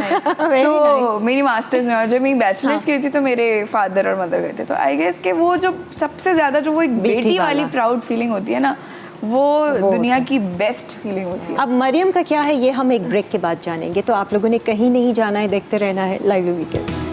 B: तो मेरी मास्टर्स में, और जब मेरी बैचलर्स की हुई थी तो मेरे फादर और मदर गए थे। तो आई गेस कि वो जो सबसे ज्यादा जो वो एक बेटी वाली प्राउड फीलिंग होती है ना, वो दुनिया की बेस्ट फीलिंग होती है।
A: अब मरियम का क्या है ये हम एक ब्रेक के बाद जानेंगे, तो आप लोगों ने कहीं नहीं जाना है, देखते रहना है लाइवली वीकेंड्स।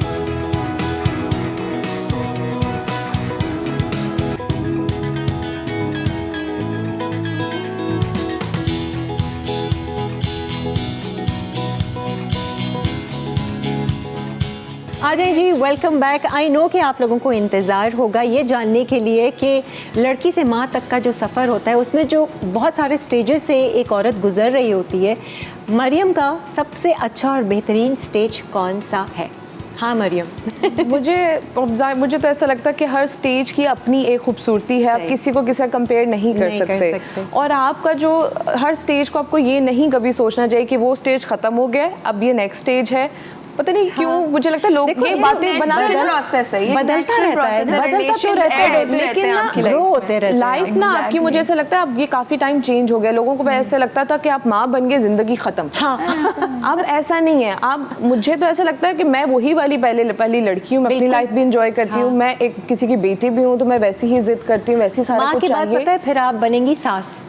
A: आ जाए जी, वेलकम बैक। आई नो कि आप लोगों को इंतज़ार होगा ये जानने के लिए कि लड़की से माँ तक का जो सफ़र होता है उसमें जो बहुत सारे स्टेजेस से एक औरत गुजर रही होती है, मरियम का सबसे अच्छा और बेहतरीन स्टेज कौन सा है? हाँ मरियम।
C: मुझे तो ऐसा लगता है कि हर स्टेज की अपनी एक खूबसूरती है, आप किसी को किसी कंपेयर नहीं कर सकते। और आपका जो हर स्टेज को आपको ये नहीं कभी सोचना चाहिए कि वो स्टेज ख़त्म हो गया, अब ये नेक्स्ट स्टेज है। पता नहीं क्यों मुझे लगता है लोग ये बातें बनाते हैं,
B: प्रोसेस है,
A: बदलता रहता है,
C: बदलता तो रहता है, लेकिन
A: ग्रो होते रहते हैं
C: लाइफ ना आपकी। मुझे ऐसा लगता है अब ये काफी टाइम चेंज हो गया। लोगों को ऐसा लगता था कि आप माँ बन गए जिंदगी खत्म। हाँ। अब ऐसा नहीं है। अब मुझे तो ऐसा लगता है कि मैं वही वाली पहली लड़की हूँ, मैं अपनी लाइफ भी इंजॉय करती हूँ, मैं एक किसी की बेटी भी हूँ तो मैं वैसी ही जिद करती हूँ, वैसी सारा कुछ चाहिए।
A: पता है फिर आप बनेंगी सास।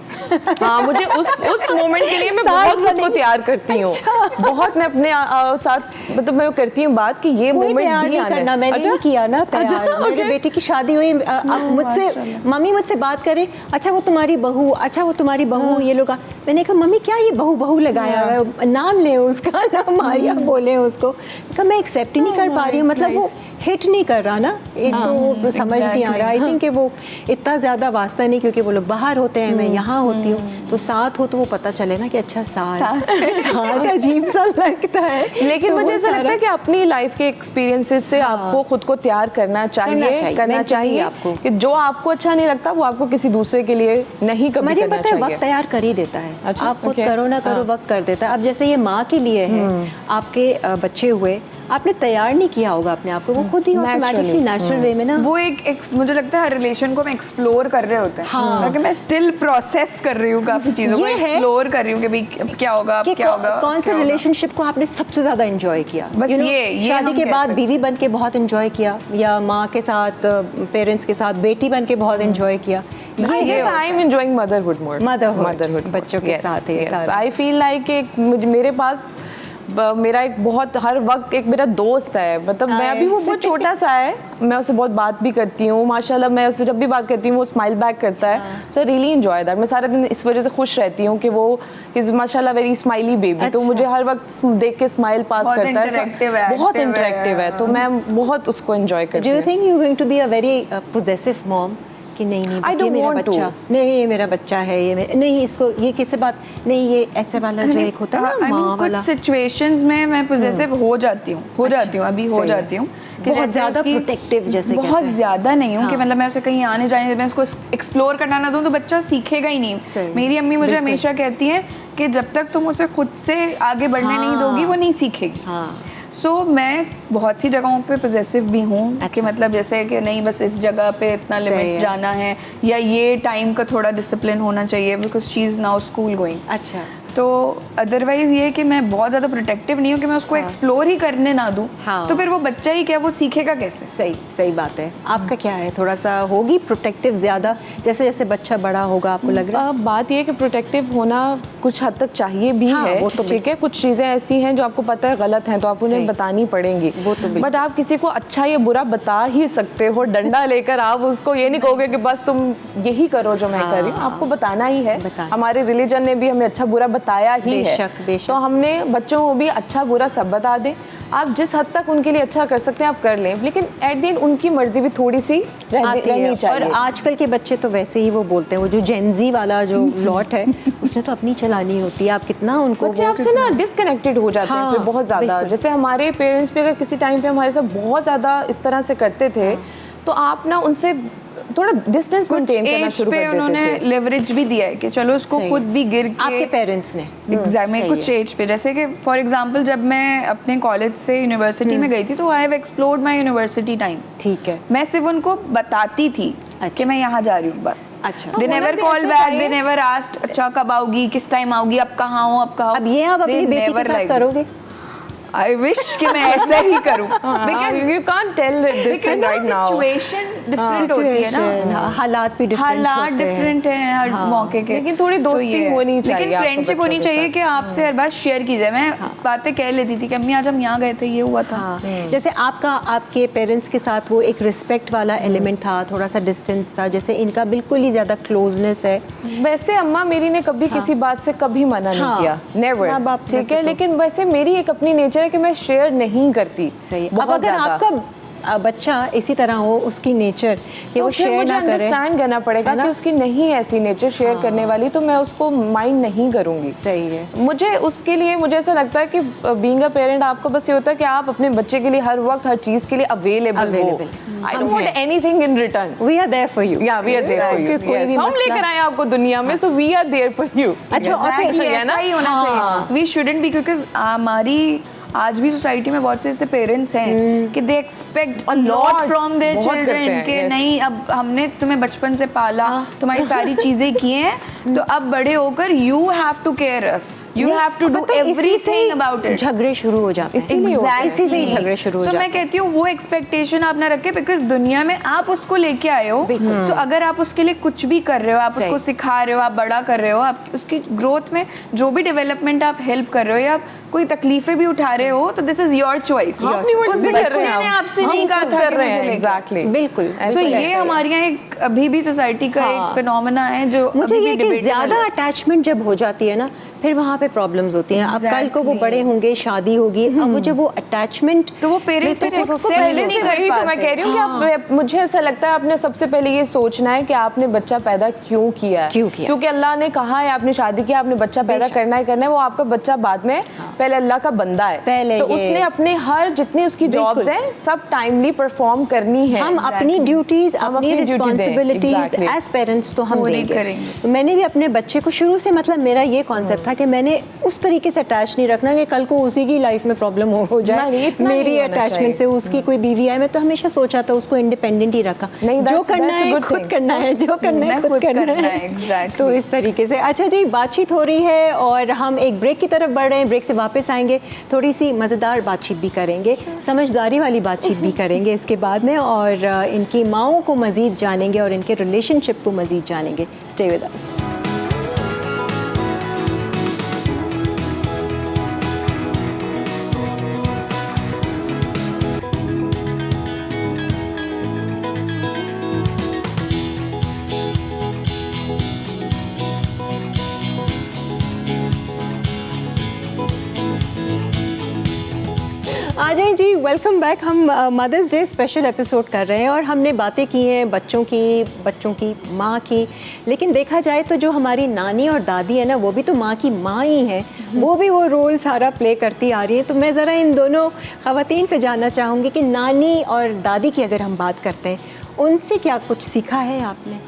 C: हाँ, मुझे उस मोमेंट के लिए मैं बहुत खुद को तैयार करती हूँ। बहुत मैं अपने साथ मतलब मैं करती हूँ बात कि ये मोमेंट भी आना है।
A: मैंने नहीं किया ना तैयार। मेरी बेटी की शादी हुई, मुझसे मम्मी मुझसे बात करे, अच्छा वो तुम्हारी बहू, अच्छा वो तुम्हारी बहू, ये लोग। मैंने कहा मम्मी क्या ये बहू लगाया हुआ है, नाम ले उसका, नाम मारिया बोले उसको। कहा मैं एक्सेप्ट ही नहीं कर पा रही हूँ, मतलब वो हिट नहीं कर रहा ना, एक तो समझ नहीं आ रहा। आई थिंक कि वो इतना ज़्यादा वास्ता नहीं, क्योंकि वो लोग बाहर होते हैं, मैं यहाँ होती हूँ, तो साथ हो तो वो पता चले ना कि अच्छा सास अजीब सा लगता है।
C: लेकिन मुझे ऐसा लगता है कि अपनी लाइफ के एक्सपीरियंसेस से आपको खुद को तैयार करना चाहिए
A: आपको,
C: कि जो आपको अच्छा नहीं लगता वो आपको किसी दूसरे के लिए नहीं कभी करना चाहिए।
A: वक्त तैयार कर ही देता है। आप खुद करो ना करो, वक्त कर देता है। अब जैसे ये माँ के लिए है, आपके बच्चे हुए, आपने तैयार नहीं किया होगा अपने आप को, वो खुद ही ऑटोमेटिकली नेचुरल वे में ना वो
B: एक मुझे लगता है हर रिलेशन को हम एक्सप्लोर कर रहे होते हैं। ताकि मैं स्टिल प्रोसेस कर रही हूँ काफी चीजों को, एक्सप्लोर कर रही हूँ कि भाई क्या होगा, क्या होगा।
A: कौन से रिलेशनशिप को आपने सबसे ज्यादा एंजॉय किया?
B: बस ये
A: शादी के बाद बीवी बन के बहुत एंजॉय किया, या माँ के साथ, पेरेंट्स के साथ बेटी बन के बहुत एंजॉय किया?
C: I am enjoying motherhood more,
A: motherhood बच्चों के साथ है।
C: आई फील लाइक मेरे पास मेरा एक बहुत हर वक्त एक मेरा दोस्त है, मतलब मैं अभी वो बहुत छोटा सा है, मैं उससे बहुत बात भी करती हूँ माशाल्लाह। मैं उससे जब भी बात करती हूँ वो स्माइल बैक करता है, सो आई रियली एंजॉय दैट। मैं सारा दिन इस वजह से खुश रहती हूँ कि वो इज माशाल्लाह वेरी स्माइली बेबी। तो मुझे हर वक्त देख के स्माइल पास करता है, बहुत इंटरेक्टिव है, तो मैं बहुत उसको एंजॉय करती हूँ।
A: Do you think you are going to be a very possessive mom कि नहीं ये मेरा बच्चा, नहीं ये मेरा बच्चा है, ये नहीं इसको ये किससे बात नहीं, ये ऐसे वाला जो एक होता है ना माँ वाला।
B: कुछ सिचुएशंस में मैं पोजेसिव हो जाती हूँ, अभी हो जाती हूँ कि
A: बहुत ज़्यादा प्रोटेक्टिव, जैसे
B: बहुत ज़्यादा नहीं हूँ कि मतलब मैं उसे कहीं आने जाने, मैं उसको एक्सप्लोर करना ना दूँ तो बच्चा सीखेगा ही नहीं। मेरी अम्मी मुझे हमेशा कहती है कि जब तक तुम उसे खुद से आगे बढ़ने नहीं दोगी वो नहीं सीखेगी। सो मैं बहुत सी जगहों पे पॉजेसिव भी हूँ कि मतलब जैसे कि नहीं बस इस जगह पे इतना लिमिट जाना है, या ये टाइम का थोड़ा डिसिप्लिन होना चाहिए because she is now school going.
A: अच्छा,
B: तो अदरवाइज ये कि मैं बहुत ज़्यादा प्रोटेक्टिव नहीं हूँ कि मैं उसको एक्सप्लोर ही करने ना दूँ। तो फिर वो बच्चा ही क्या, वो सीखेगा कैसे?
A: सही बात है। आपका क्या है, थोड़ा सा होगी प्रोटेक्टिव ज़्यादा जैसे जैसे बच्चा बड़ा होगा आपको लग रहा है?
C: बात ये है कि प्रोटेक्टिव होना कुछ हद तक चाहिए भी है, वो तो ठीक है। कुछ चीज़ें ऐसी हैं जो आपको पता है गलत हैं तो आप उन्हें बतानी पड़ेंगी, बट आप किसी को अच्छा या बुरा बता ही सकते हो। डंडा लेकर आप उसको ये नहीं कहोगे कि बस तुम यही करो जो मैं कर रही हूँ, आपको बताना ही है। हमारे रिलीजन ने भी हमें अच्छा बुरा बताया ही है।
A: बेशक।
C: तो हमने बच्चों को भी अच्छा बुरा सब बता दें, आप जिस हद तक उनके लिए अच्छा कर सकते हैं आप कर लें, लेकिन एट द एंड उनकी मर्जी भी थोड़ी सी रहनी चाहिए।
A: और आजकल के बच्चे तो वैसे ही वो बोलते हैं, वो जो जेनजी वाला जो लॉट है उसने तो अपनी चलानी होती है, आप कितना उनको
C: बच्चे आपसे ना डिस्कनेक्टेड हो जाते हैं फिर बहुत ज़्यादा। जैसे हमारे पेरेंट्स भी अगर किसी टाइम पे हमारे साथ बहुत ज़्यादा इस तरह से करते थे तो आप ना उनसे थोड़ा डिस्टेंस मेंटेन करना शुरू कर देते थे।
B: उन्होंने लेवरेज भी दिया है कि चलो उसको खुद भी गिर के,
A: आपके पेरेंट्स ने
B: एग्जैक्टली कुछ एज पे, जैसे कि फॉर एग्जांपल जब मैं अपने कॉलेज से यूनिवर्सिटी में गई थी तो I have explored my university time.
A: ठीक है,
B: मैं सिर्फ उनको बताती थी कि मैं यहाँ जा रही हूँ बस।
A: अच्छा,
B: they never call back, they never asked अच्छा कब आओगी, किस टाइम आओगी, अब कहाँ हो, अब कहाँ।
A: अब ये आप अपनी बेटी के साथ करोगे?
B: I wish कि मैं ऐसा ही करूं
C: because you can't tell this thing right now.
B: Situation different होती है ना,
A: हालात भी
B: डिफरेंट हैं हर मौके के,
C: लेकिन थोड़ी दोस्ती होनी चाहिए,
B: लेकिन फ्रेंडशिप होनी चाहिए कि आपसे हर बात शेयर की जाए। मैं बातें कह लेती थी कि अम्मी आज हम यहाँ गए थे, ये हुआ था।
A: जैसे आपके पेरेंट्स के साथ वो एक रिस्पेक्ट वाला एलिमेंट था, थोड़ा सा डिस्टेंस था, जैसे इनका बिल्कुल ही ज्यादा क्लोजनेस है।
C: वैसे अम्मा मेरी ने कभी किसी बात से कभी मना नहीं किया, नेवर, ठीक है, लेकिन वैसे मेरी एक अपनी नेचर कि मैं शेयर नहीं करती।
A: सही है। अब अगर आपका बच्चा इसी तरह हो, उसकी नेचर कि वो शेयर ना करे,
C: अंडरस्टैंड करना पड़ेगा कि उसकी नहीं ऐसी नेचर शेयर करने वाली, तो मैं उसको माइंड नहीं करूंगी।
A: सही है।
C: मुझे ऐसा लगता है कि बीइंग अ पेरेंट आपको बस ये होता है कि आप अपने बच्चे के लिए हर वक्त हर चीज के लिए अवेलेबल हो। I don't want anything in return,
A: we are there for you.
C: या we are there for you, कोई भी हम लेकर आए आपको दुनिया में, so we are there for you.
A: अच्छा, और
B: ऐसा ही होना चाहिए। वी शुडंट बी, बिकॉज़ हमारी आज भी सोसाइटी में बहुत से ऐसे पेरेंट्स हैं कि they expect a lot from their children कि नहीं अब हमने तुम्हें बचपन से पाला, तुम्हारी सारी चीजें की हैं, तो अब बड़े होकर you have to care us, you have to do everything about it.
A: झगड़े शुरू हो जाते हैं, इसी से ही झगड़े शुरू हो जाते हैं।
B: मैं कहती हूँ वो एक्सपेक्टेशन आप ना रखें, बिकॉज दुनिया में आप उसको लेके आए हो, सो अगर आप उसके लिए कुछ भी कर रहे हो, आप उसको सिखा रहे हो, आप बड़ा कर रहे हो, आप उसकी ग्रोथ में जो भी डेवलपमेंट आप हेल्प कर रहे हो या कोई तकलीफें भी उठा रहे हो, तो दिस इज योर चॉइस।
C: बच्चे
B: ने आपसे नहीं कहा था कि मुझे
C: एग्जैक्टली,
A: बिल्कुल।
B: सो ये हमारे यहाँ एक अभी भी सोसाइटी का एक फिनोमेना है जो
A: मुझे ये कि ज्यादा अटैचमेंट जब हो जाती है ना, फिर वहाँ पे प्रॉब्लम्स होती हैं। अब कल को वो बड़े होंगे, शादी होगी, अब वो जब वो अटैचमेंट,
B: तो वो पेरेंट्स
C: पहले नहीं कर पाते। तो मैं कह रही हूँ कि आप, मुझे ऐसा लगता है आपने सबसे पहले ये सोचना है कि आपने बच्चा पैदा क्यों किया, क्योंकि अल्लाह ने कहा है आपने शादी किया, आपने बच्चा पैदा करना है, वो आपका बच्चा बाद में, पहले अल्लाह का बंदा है, पहले तो उसने अपने हर जितनी उसकी जॉब्स हैं सब टाइमली परफॉर्म करनी है।
A: हम अपनी ड्यूटीज, अपनी रिस्पॉन्सिबिलिटीज एज पेरेंट्स तो हम देंगे। मैंने भी अपने बच्चे को शुरू से, मतलब मेरा ये कॉन्सेप्ट था कि मैंने उस तरीके से अटैच नहीं रखना कि कल को उसी की लाइफ में प्रॉब्लम हो जाए, मेरी अटैचमेंट से उसकी कोई बीवी आए। मैं तो हमेशा सोचा था उसको इंडिपेंडेंट ही रखा, जो करना है खुद करना है, जो करना है खुद करना है। तो इस तरीके से। अच्छा जी, बातचीत हो रही है और हम एक ब्रेक की तरफ बढ़ रहे हैं। ब्रेक से वापस आएंगे, थोड़ी सी मज़ेदार बातचीत भी करेंगे, समझदारी वाली बातचीत भी करेंगे इसके बाद में, और इनकी माँओं को मज़ीद जानेंगे और इनके रिलेशनशिप को मज़ीद जानेंगे। Stay with us. आ जाए जी, वेलकम बैक। हम मदर्स डे स्पेशल एपिसोड कर रहे हैं और हमने बातें की हैं बच्चों की माँ की, लेकिन देखा जाए तो जो हमारी नानी और दादी है ना, वो भी तो माँ की माँ ही हैं, वो भी वो रोल सारा प्ले करती आ रही है। तो मैं ज़रा इन दोनों ख़वातीन से जानना चाहूँगी कि नानी और दादी की अगर हम बात करते हैं, उनसे क्या कुछ सीखा है आपने?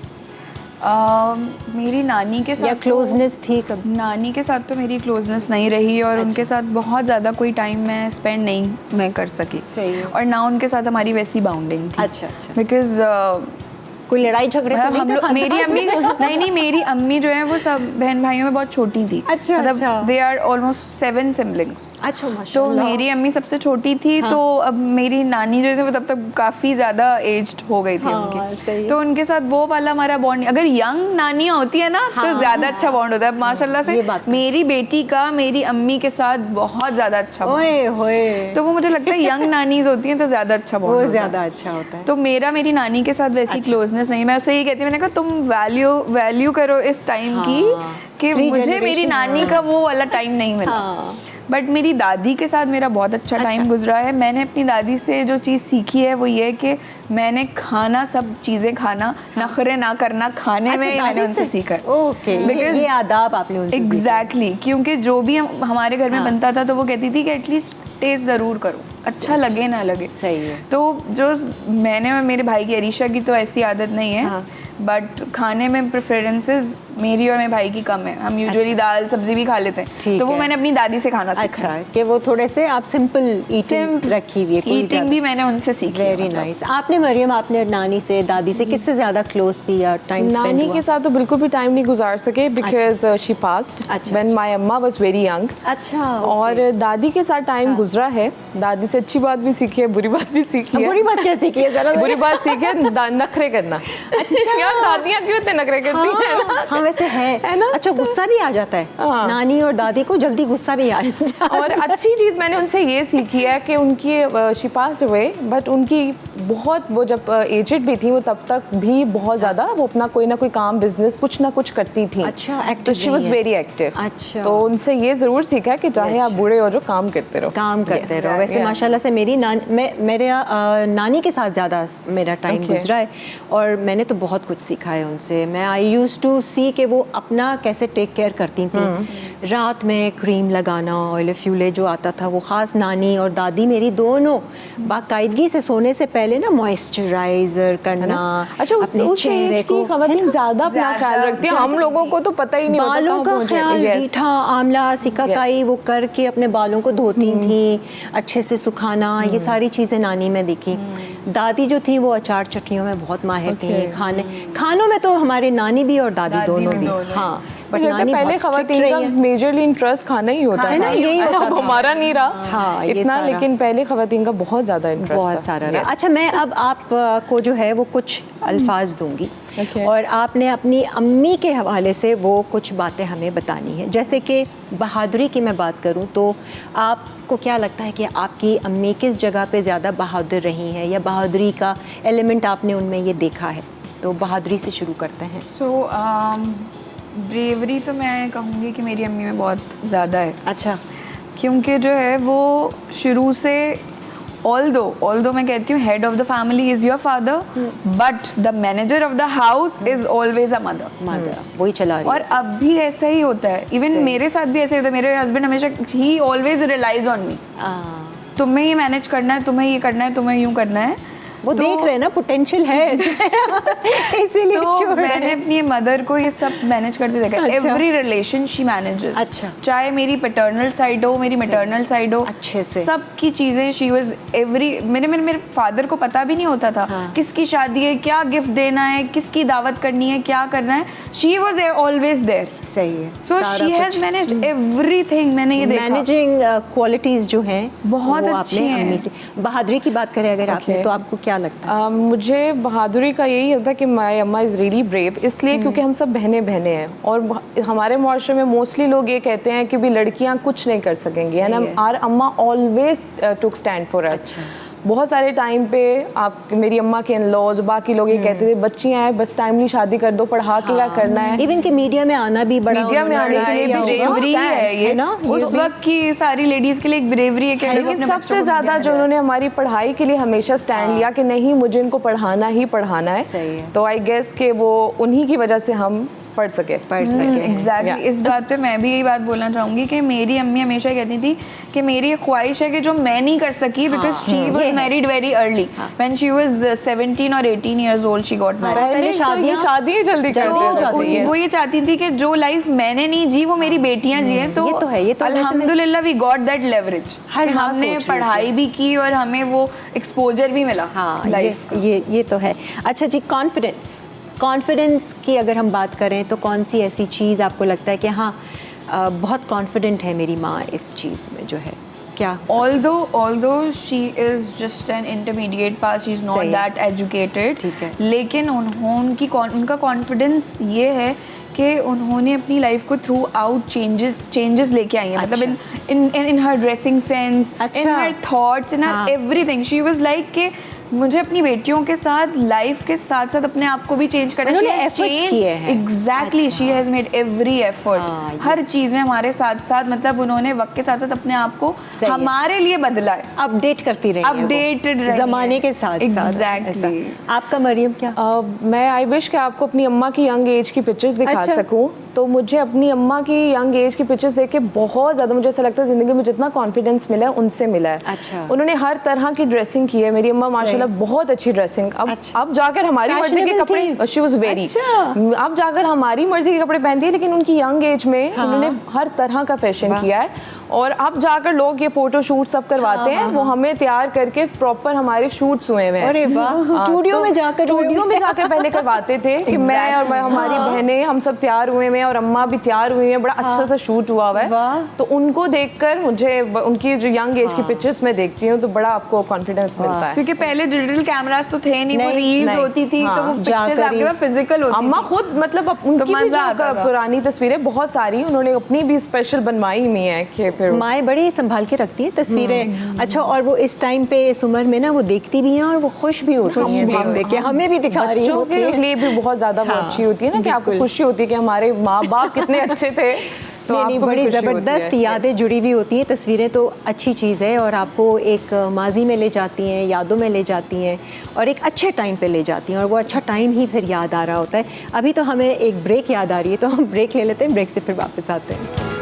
B: मेरी नानी के साथ
A: या क्लोजनेस थी कब?
B: नानी के साथ तो मेरी क्लोजनेस नहीं रही और उनके साथ बहुत ज़्यादा कोई टाइम मैं स्पेंड नहीं मैं कर सकी।
A: सही है।
B: और ना उनके साथ हमारी वैसी बाउंडिंग थी।
A: अच्छा।
B: बिकॉज
A: कोई लड़ाई झगड़े तो नहीं था?
B: मेरी अम्मी नहीं, मेरी अम्मी जो है वो सब बहन भाइयों में बहुत छोटी थी।
A: अच्छा,
B: मतलब दे आर ऑलमोस्ट 7 सिबलिंग्स।
A: अच्छा, माशाल्लाह।
B: तो मेरी अम्मी सबसे छोटी थी। हाँ। तो अब मेरी नानी जो थी वो तब तक काफ़ी ज़्यादा एज्ड हो गई थी। हाँ, उनकी, तो उनके साथ वो वाला हमारा बॉन्ड, अगर यंग नानी होती है ना, तो ज़्यादा अच्छा बॉन्ड होता है। माशाल्लाह से मेरी बेटी का मेरी अम्मी के साथ बहुत ज़्यादा अच्छा बॉन्ड। तो वो मुझे लगता है यंग नानीज होती हैं तो ज़्यादा अच्छा बॉन्ड,
A: ज़्यादा अच्छा होता है।
B: तो मेरी नानी के साथ वैसी क्लोजनेस बिजनेस नहीं। मैं उससे यही कहती हूँ, मैंने कहा तुम वैल्यू करो इस टाइम की कि मुझे मेरी नानी का वो वाला टाइम नहीं मिला। बट मेरी दादी के साथ मेरा बहुत अच्छा टाइम गुजरा है। मैंने अपनी दादी से जो चीज़ सीखी है वो ये कि मैंने खाना, सब चीज़ें खाना, नखरे ना करना खाने में मैंने उनसे सीखा है।
A: ओके, ये आदाब आपने उनसे
B: एग्जैक्टली, क्योंकि जो भी हमारे घर में बनता था तो वो कहती थी कि एटलीस्ट टेस्ट ज़रूर करो, अच्छा लगे ना लगे।
A: सही है।
B: तो जो मैंने और मेरे भाई की, अरीशा की तो ऐसी आदत नहीं है, बट खाने में प्रेफरेंसेस मेरी और मेरे भाई की कम है। हम यूजुअली दाल सब्जी भी खा लेते हैं, तो वो मैंने अपनी दादी से खाना सीखा।
A: अच्छा, कि वो थोड़े से आप सिंपल ईटिंग रखी हुई है,
B: ईटिंग भी मैंने उनसे सीखी।
A: Very nice. आपने मरियम, आपने नानी से, दादी से किससे ज़्यादा क्लोज थी या टाइम स्पेंड हुआ?
C: नानी के साथ तो बिल्कुल भी टाइम नहीं गुजार सके because she passed when my अम्मा वाज वेरी यंग।
A: अच्छा।
C: और दादी के साथ टाइम गुजरा है। दादी से अच्छी बात भी सीखी है, बुरी बात भी सीखी है।
A: बुरी बात क्या सीखी है जरा?
C: बुरी बात सीखी है नखरे करना।
A: अच्छा।
C: यार दादियाँ क्यों इतने नखरे करती हैं ना?
A: हाँ वैसे है ना। अच्छा, गुस्सा भी आ जाता है। नानी और दादी को जल्दी गुस्सा भी आ जाता है।
C: और अच्छी चीज़ मैंने उनसे ये सीखी है कि उनकी शी पास्ड अवे, बट उनकी बहुत, वो जब एजेड भी थी वो तब तक भी बहुत ज़्यादा वो अपना कोई ना कोई काम, बिजनेस कुछ ना कुछ करती थी।
A: अच्छा,
C: तो शी वॉज वेरी एक्टिव।
A: अच्छा,
C: तो उनसे ये ज़रूर सीखा है कि चाहे आप बूढ़े हो जो काम करते रहो,
A: काम करते रहो। वैसे माशाल्लाह से मेरी मेरे नानी के साथ ज़्यादा मेरा टाइम गुजरा है और मैंने तो बहुत कुछ सीखा है उनसे। मैं आई यूज़ टू सी कि वो अपना कैसे टेक केयर करती थी। रात में क्रीम लगाना, ऑयल फ्यूले जो आता था वो, ख़ास नानी और दादी मेरी दोनों बाकायदगी से सोने से पहले ना मॉइस्चराइजर करना।
C: अच्छा, अपने चेहरे को खवातीन ज़्यादा अपना ख्याल रखती हैं। हम लोगों को तो पता ही नहीं होता।
A: बालों का ख्याल, रीठा, आंवला, सिकाकाई वो करके अपने बालों को धोती थी, अच्छे से सुखाना, ये सारी चीज़ें नानी में दिखी। दादी जो थी वो अचार चटनियों में बहुत माहिर थी। खानों में तो हमारे नानी भी और दादी दोनों भी। हाँ,
C: बट नानी पहले खवातीन का मेजरली इंटरेस्ट खाना ही होता है ना, यही होता था। हमारा नहीं रहा
A: हाँ,
C: इतना, लेकिन पहले खवातीन का बहुत ज़्यादा इंटरेस्ट,
A: बहुत सारा रहा। अच्छा, मैं अब आपको जो है वो कुछ अल्फाज दूंगी और आपने अपनी अम्मी के हवाले से वो कुछ बातें हमें बतानी है। जैसे कि बहादुरी की मैं बात करूं तो आपको क्या लगता है कि आपकी अम्मी किस जगह पे ज़्यादा बहादुर रही हैं या बहादुरी का एलिमेंट आपने उनमें ये देखा है? तो बहादुरी से शुरू करते हैं।
B: ब्रेवरी तो मैं कहूँगी कि मेरी अम्मी में बहुत ज़्यादा है।
A: अच्छा।
B: क्योंकि जो है वो शुरू से, ऑल्दो मैं कहती हूँ head of the family is your father, but the manager of the house is always a mother.
A: वही चला रही।
B: और अब भी ऐसा ही होता है। इवन मेरे साथ भी ऐसा ही होता है। मेरे हस्बैंड हमेशा, ही ऑलवेज रिलाइज ऑन मी, तुम्हें ये मैनेज करना है, तुम्हें ये करना है, तुम्हें यूँ करना है।
A: वो देख रहे हैं ना पोटेंशियल है इसीलिए
B: मैंने अपनी मदर को ये सब मैनेज करते देखा। Every relation she manages.
A: अच्छा।
B: चाहे मेरी पैटर्नल साइड हो, मेरी मैटर्नल साइड हो,
A: अच्छे से
B: सब की चीज़ें शी वाज एवरी। मेरे फादर को पता भी नहीं होता था किसकी शादी है, क्या गिफ्ट देना है, किसकी दावत करनी है, क्या करना है। She was always there.
A: सही है।
B: So she has managed everything. मैंने ये देखा।
A: मैनेजिंग क्वालिटीज जो हैं
B: बहुत अच्छी हैं।
A: अम्मी से बहादुरी की बात करें अगर आपने, तो आपको क्या लगता है?
C: मुझे बहादुरी का यही होता है कि माय अम्मा इज़ रियली ब्रेव, इसलिए क्योंकि हम सब बहनें हैं और हमारे मुआशरे में मोस्टली लोग ये कहते हैं कि भी लड़कियां कुछ नहीं कर सकेंगी, एंड आवर अम्मा always took stand for us. बहुत सारे टाइम पे आप, मेरी अम्मा के इन-लॉज, बाकी लोग ये कहते थे बच्चियां हैं बस टाइमली शादी कर दो, पढ़ा के क्या करना है।
A: इवन कि मीडिया में आना भी बड़ा,
B: मीडिया में आने के लिए ब्रेवरी है ये ना, उस वक्त की सारी लेडीज के लिए एक ब्रेवरी है।
C: लेकिन सबसे ज्यादा जो उन्होंने हमारी पढ़ाई के लिए हमेशा स्टैंड लिया कि नहीं, मुझे इनको पढ़ाना ही पढ़ाना है। तो आई गेस कि वो उन्हीं की वजह से हम पढ़ सके।
B: एग्जैक्टली। इस बात पे मैं भी यही बात बोलना चाहूँगी कि मेरी अम्मी हमेशा कहती थी कि मेरी एक ख्वाहिश है कि जो मैं नहीं कर सकी, because she was married very early, when she was 17 और 18 years old she got married.
C: पहले शादी जल्दी कर दी।
B: वो ये चाहती थी कि जो लाइफ मैंने नहीं जी वो मेरी बेटियां जी हैं। तो अल्हम्दुलिल्लाह वी गॉट दैट लेवरेज। हमने पढ़ाई भी की और हमें वो एक्सपोजर भी मिला लाइफ।
A: ये तो है। अच्छा जी, कॉन्फिडेंस की अगर हम बात करें तो कौन सी ऐसी चीज़ आपको लगता है कि हाँ बहुत कॉन्फिडेंट है मेरी माँ इस चीज़ में जो है? क्या?
B: Although she is just an intermediate pass, she is not that educated, लेकिन उनका कॉन्फिडेंस ये है कि उन्होंने अपनी लाइफ को थ्रू आउट चेंजेस लेके आई हैं। मतलब in her dressing sense, in her thoughts, in her everything. She was like कि मुझे अपनी बेटियों के साथ लाइफ के साथ साथ अपने आप को भी चेंज करना है। Exactly, she has made every effort, हर चीज में हमारे साथ साथ, मतलब उन्होंने वक्त के साथ साथ अपने आप को हमारे लिए बदला है,
A: अपडेट करती रही,
B: अपडेटेड
A: जमाने के साथ।
B: एग्जैक्टली।
A: आपका मरियम क्या?
C: मैं आई विश कि आपको अपनी अम्मा की यंग एज की पिक्चर्स दिखा सकूं। तो मुझे अपनी अम्मा की यंग एज की पिक्चर्स देख के बहुत ज़्यादा मुझे ऐसा लगता है ज़िंदगी में जितना कॉन्फिडेंस मिला है उनसे मिला है।
A: अच्छा।
C: उन्होंने हर तरह की ड्रेसिंग की है। मेरी अम्मा माशाल्लाह बहुत अच्छी ड्रेसिंग, अब जाकर हमारी मर्जी के कपड़े, शी वाज वेरी, अब जाकर हमारी मर्जी के कपड़े पहनती है, लेकिन उनकी यंग एज में उन्होंने हर तरह का फैशन किया है। और अब जाकर लोग ये फोटो शूट सब करवाते हैं, वो हमें तैयार करके प्रॉपर हमारे शूट्स हुए हैं।
A: अरे वाह, स्टूडियो में जाकर
C: पहले करवाते थे कि मैं और हमारी बहनें हम सब तैयार हुए हैं और अम्मा भी तैयार हुई हैं, बड़ा अच्छा सा शूट हुआ हुआ है। तो उनको देखकर मुझे उनकी जो यंग एज की पिक्चर्स में देखती हूँ तो बड़ा आपको कॉन्फिडेंस मिलता है,
B: क्योंकि पहले डिजिटल कैमरास तो थे नहीं, वो रील्स होती थी, तो वो पिक्चर्स आपके पास फिजिकल होती थी।
C: अम्मा खुद मतलब उनकी भी पुरानी तस्वीरें बहुत सारी उन्होंने अपनी भी स्पेशल बनवाई हुई है कि
A: माएँ बड़ी संभाल के रखती हैं तस्वीरें। अच्छा, और वो इस टाइम पे इस उम्र में ना वो देखती भी हैं और वो खुश भी होती हैं देख के, हमें भी दिखा रही होती है।
C: बच्चों के लिए भी बहुत ज़्यादा अच्छी होती है ना, कि आपको खुशी होती है कि हमारे माँ बाप कितने अच्छे थे। तो
A: नहीं, बड़ी ज़बरदस्त यादें जुड़ी हुई होती हैं। तस्वीरें तो अच्छी चीज़ है और आपको एक माजी में ले जाती हैं, यादों में ले जाती हैं और एक अच्छे टाइम पे ले जाती हैं, और वो अच्छा टाइम ही फिर याद आ रहा होता है। अभी तो हमें एक ब्रेक याद आ रही है, तो हम ब्रेक ले लेते हैं, ब्रेक से फिर वापस आते हैं।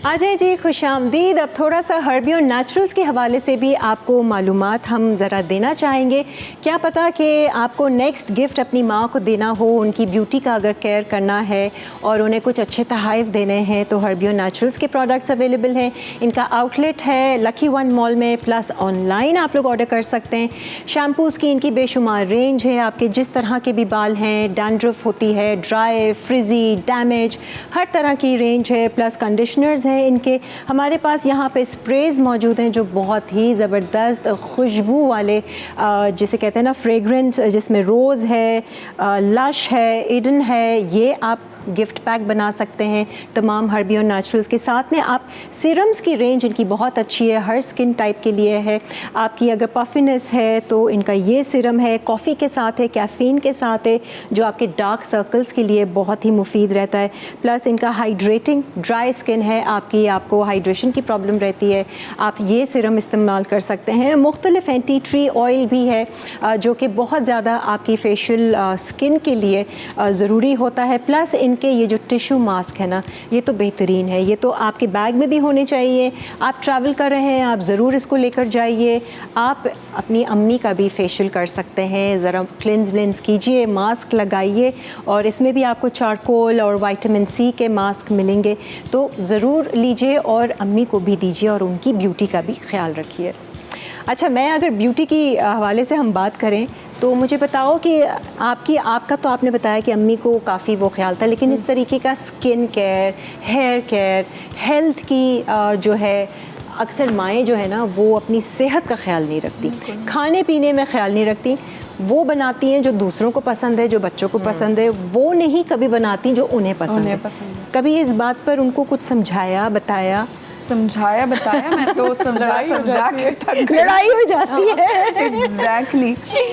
A: अजय जी, खुशामदीद। अब थोड़ा सा हर्बी और नेचुरल्स के हवाले से भी आपको मालूमात हम ज़रा देना चाहेंगे। क्या पता कि आपको नेक्स्ट गिफ्ट अपनी माँ को देना हो, उनकी ब्यूटी का अगर केयर करना है और उन्हें कुछ अच्छे तोहफ़े देने हैं, तो हर्बी और नेचुरल्स के प्रोडक्ट्स अवेलेबल हैं। इनका आउटलेट है लकी वन मॉल में, प्लस ऑनलाइन आप लोग ऑर्डर कर सकते हैं। शैम्पूज़ की इनकी बेशुमार रेंज है, आपके जिस तरह के भी बाल हैं, डैंड्रफ होती है, ड्राई, फ्रिजी, डैमेज, हर तरह की रेंज है। प्लस कंडीशनर्स हैं इनके। हमारे पास यहाँ पे स्प्रेज मौजूद हैं जो बहुत ही ज़बरदस्त खुशबू वाले, जिसे कहते हैं ना फ्रेग्रेंट, जिसमें रोज़ है, लश है, ईडन है, ये आप गिफ्ट पैक बना सकते हैं तमाम हर्बी और नेचुरल्स के साथ में। आप सीरम्स की रेंज इनकी बहुत अच्छी है, हर स्किन टाइप के लिए है। आपकी अगर पफिनेस है तो इनका ये सीरम है, कॉफ़ी के साथ है, कैफ़ीन के साथ है, जो आपके डार्क सर्कल्स के लिए बहुत ही मुफीद रहता है। प्लस इनका हाइड्रेटिंग, ड्राई स्किन है आपको हाइड्रेशन की प्रॉब्लम रहती है, आप ये सीरम इस्तेमाल कर सकते हैं। मुख्तलिफ एंटी ट्री ऑयल भी है जो कि बहुत ज़्यादा आपकी फेशियल स्किन के लिए ज़रूरी होता है। प्लस इनके ये जो टिश्यू मास्क है ना, ये तो बेहतरीन है, ये तो आपके बैग में भी होने चाहिए। आप ट्रैवल कर रहे हैं, आप ज़रूर इसको लेकर जाइए। आप अपनी अम्मी का भी फेशियल कर सकते हैं, ज़रा क्लिन्स कीजिए, मास्क लगाइए, और इसमें भी आपको चारकोल और विटामिन सी के मास्क मिलेंगे, तो ज़रूर लीजिए और अम्मी को भी दीजिए और उनकी ब्यूटी का भी ख्याल रखिए। अच्छा, मैं अगर ब्यूटी की हवाले से हम बात करें तो मुझे बताओ कि आपका तो आपने बताया कि अम्मी को काफ़ी वो ख्याल था, लेकिन इस तरीके का skin care, hair care, health की जो है, अक्सर माएँ जो है ना वो अपनी सेहत का ख्याल नहीं रखती, खाने पीने में ख्याल नहीं रखती। वो बनाती हैं जो दूसरों को पसंद है, जो बच्चों को पसंद है, वो नहीं कभी बनाती जो उन्हें पसंद है। कभी इस बात पर उनको कुछ समझाया बताया?
B: मैं तो समझा के
A: लड़ाई हो जाती है।
B: एग्जैक्टली,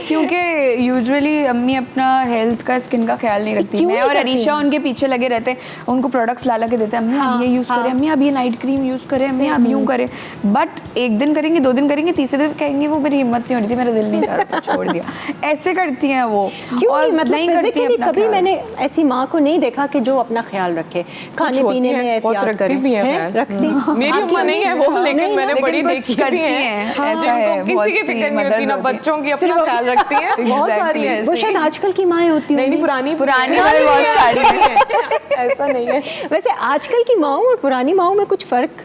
B: क्योंकि यूजुअली अम्मी अपना हेल्थ का, स्किन का ख्याल नहीं रखती। मैं और अरीशा उनके पीछे लगे रहते हैं, उनको प्रोडक्ट्स ला के देते हैं, अम्मी आप ये यूज़ करें, अम्मी आप ये नाइट क्रीम यूज़ करें, अम्मी आप यूँ करें। बट एक दिन करेंगे, 2 दिन करेंगे, तीसरे दिन कहेंगे वो मेरी हिम्मत नहीं हो रही थी, मेरा दिल नहीं चाह रहा था, छोड़ दिया। ऐसे करती हैं वो।
A: क्यों नहीं करती हैं? कभी मैंने ऐसी माँ को नहीं देखा कि जो अपना ख्याल रखे, खाने पीने में एहतियात करे। रखती
C: मेरी अम्मा नहीं है वो, लेकिन मैंने बड़ी देखी भी है।
B: ऐसा है,
C: किसी की फिक्र नहीं होती ना, बच्चों की अपना ख्याल रखती हैं, बहुत सारी हैं।
A: वो शायद आजकल की माएँ होती हैं।
C: नहीं, पुरानी
B: बहुत सारी
C: हैं। ऐसा नहीं है।
A: वैसे आजकल की माँओं और पुरानी माँओं में कुछ फ़र्क?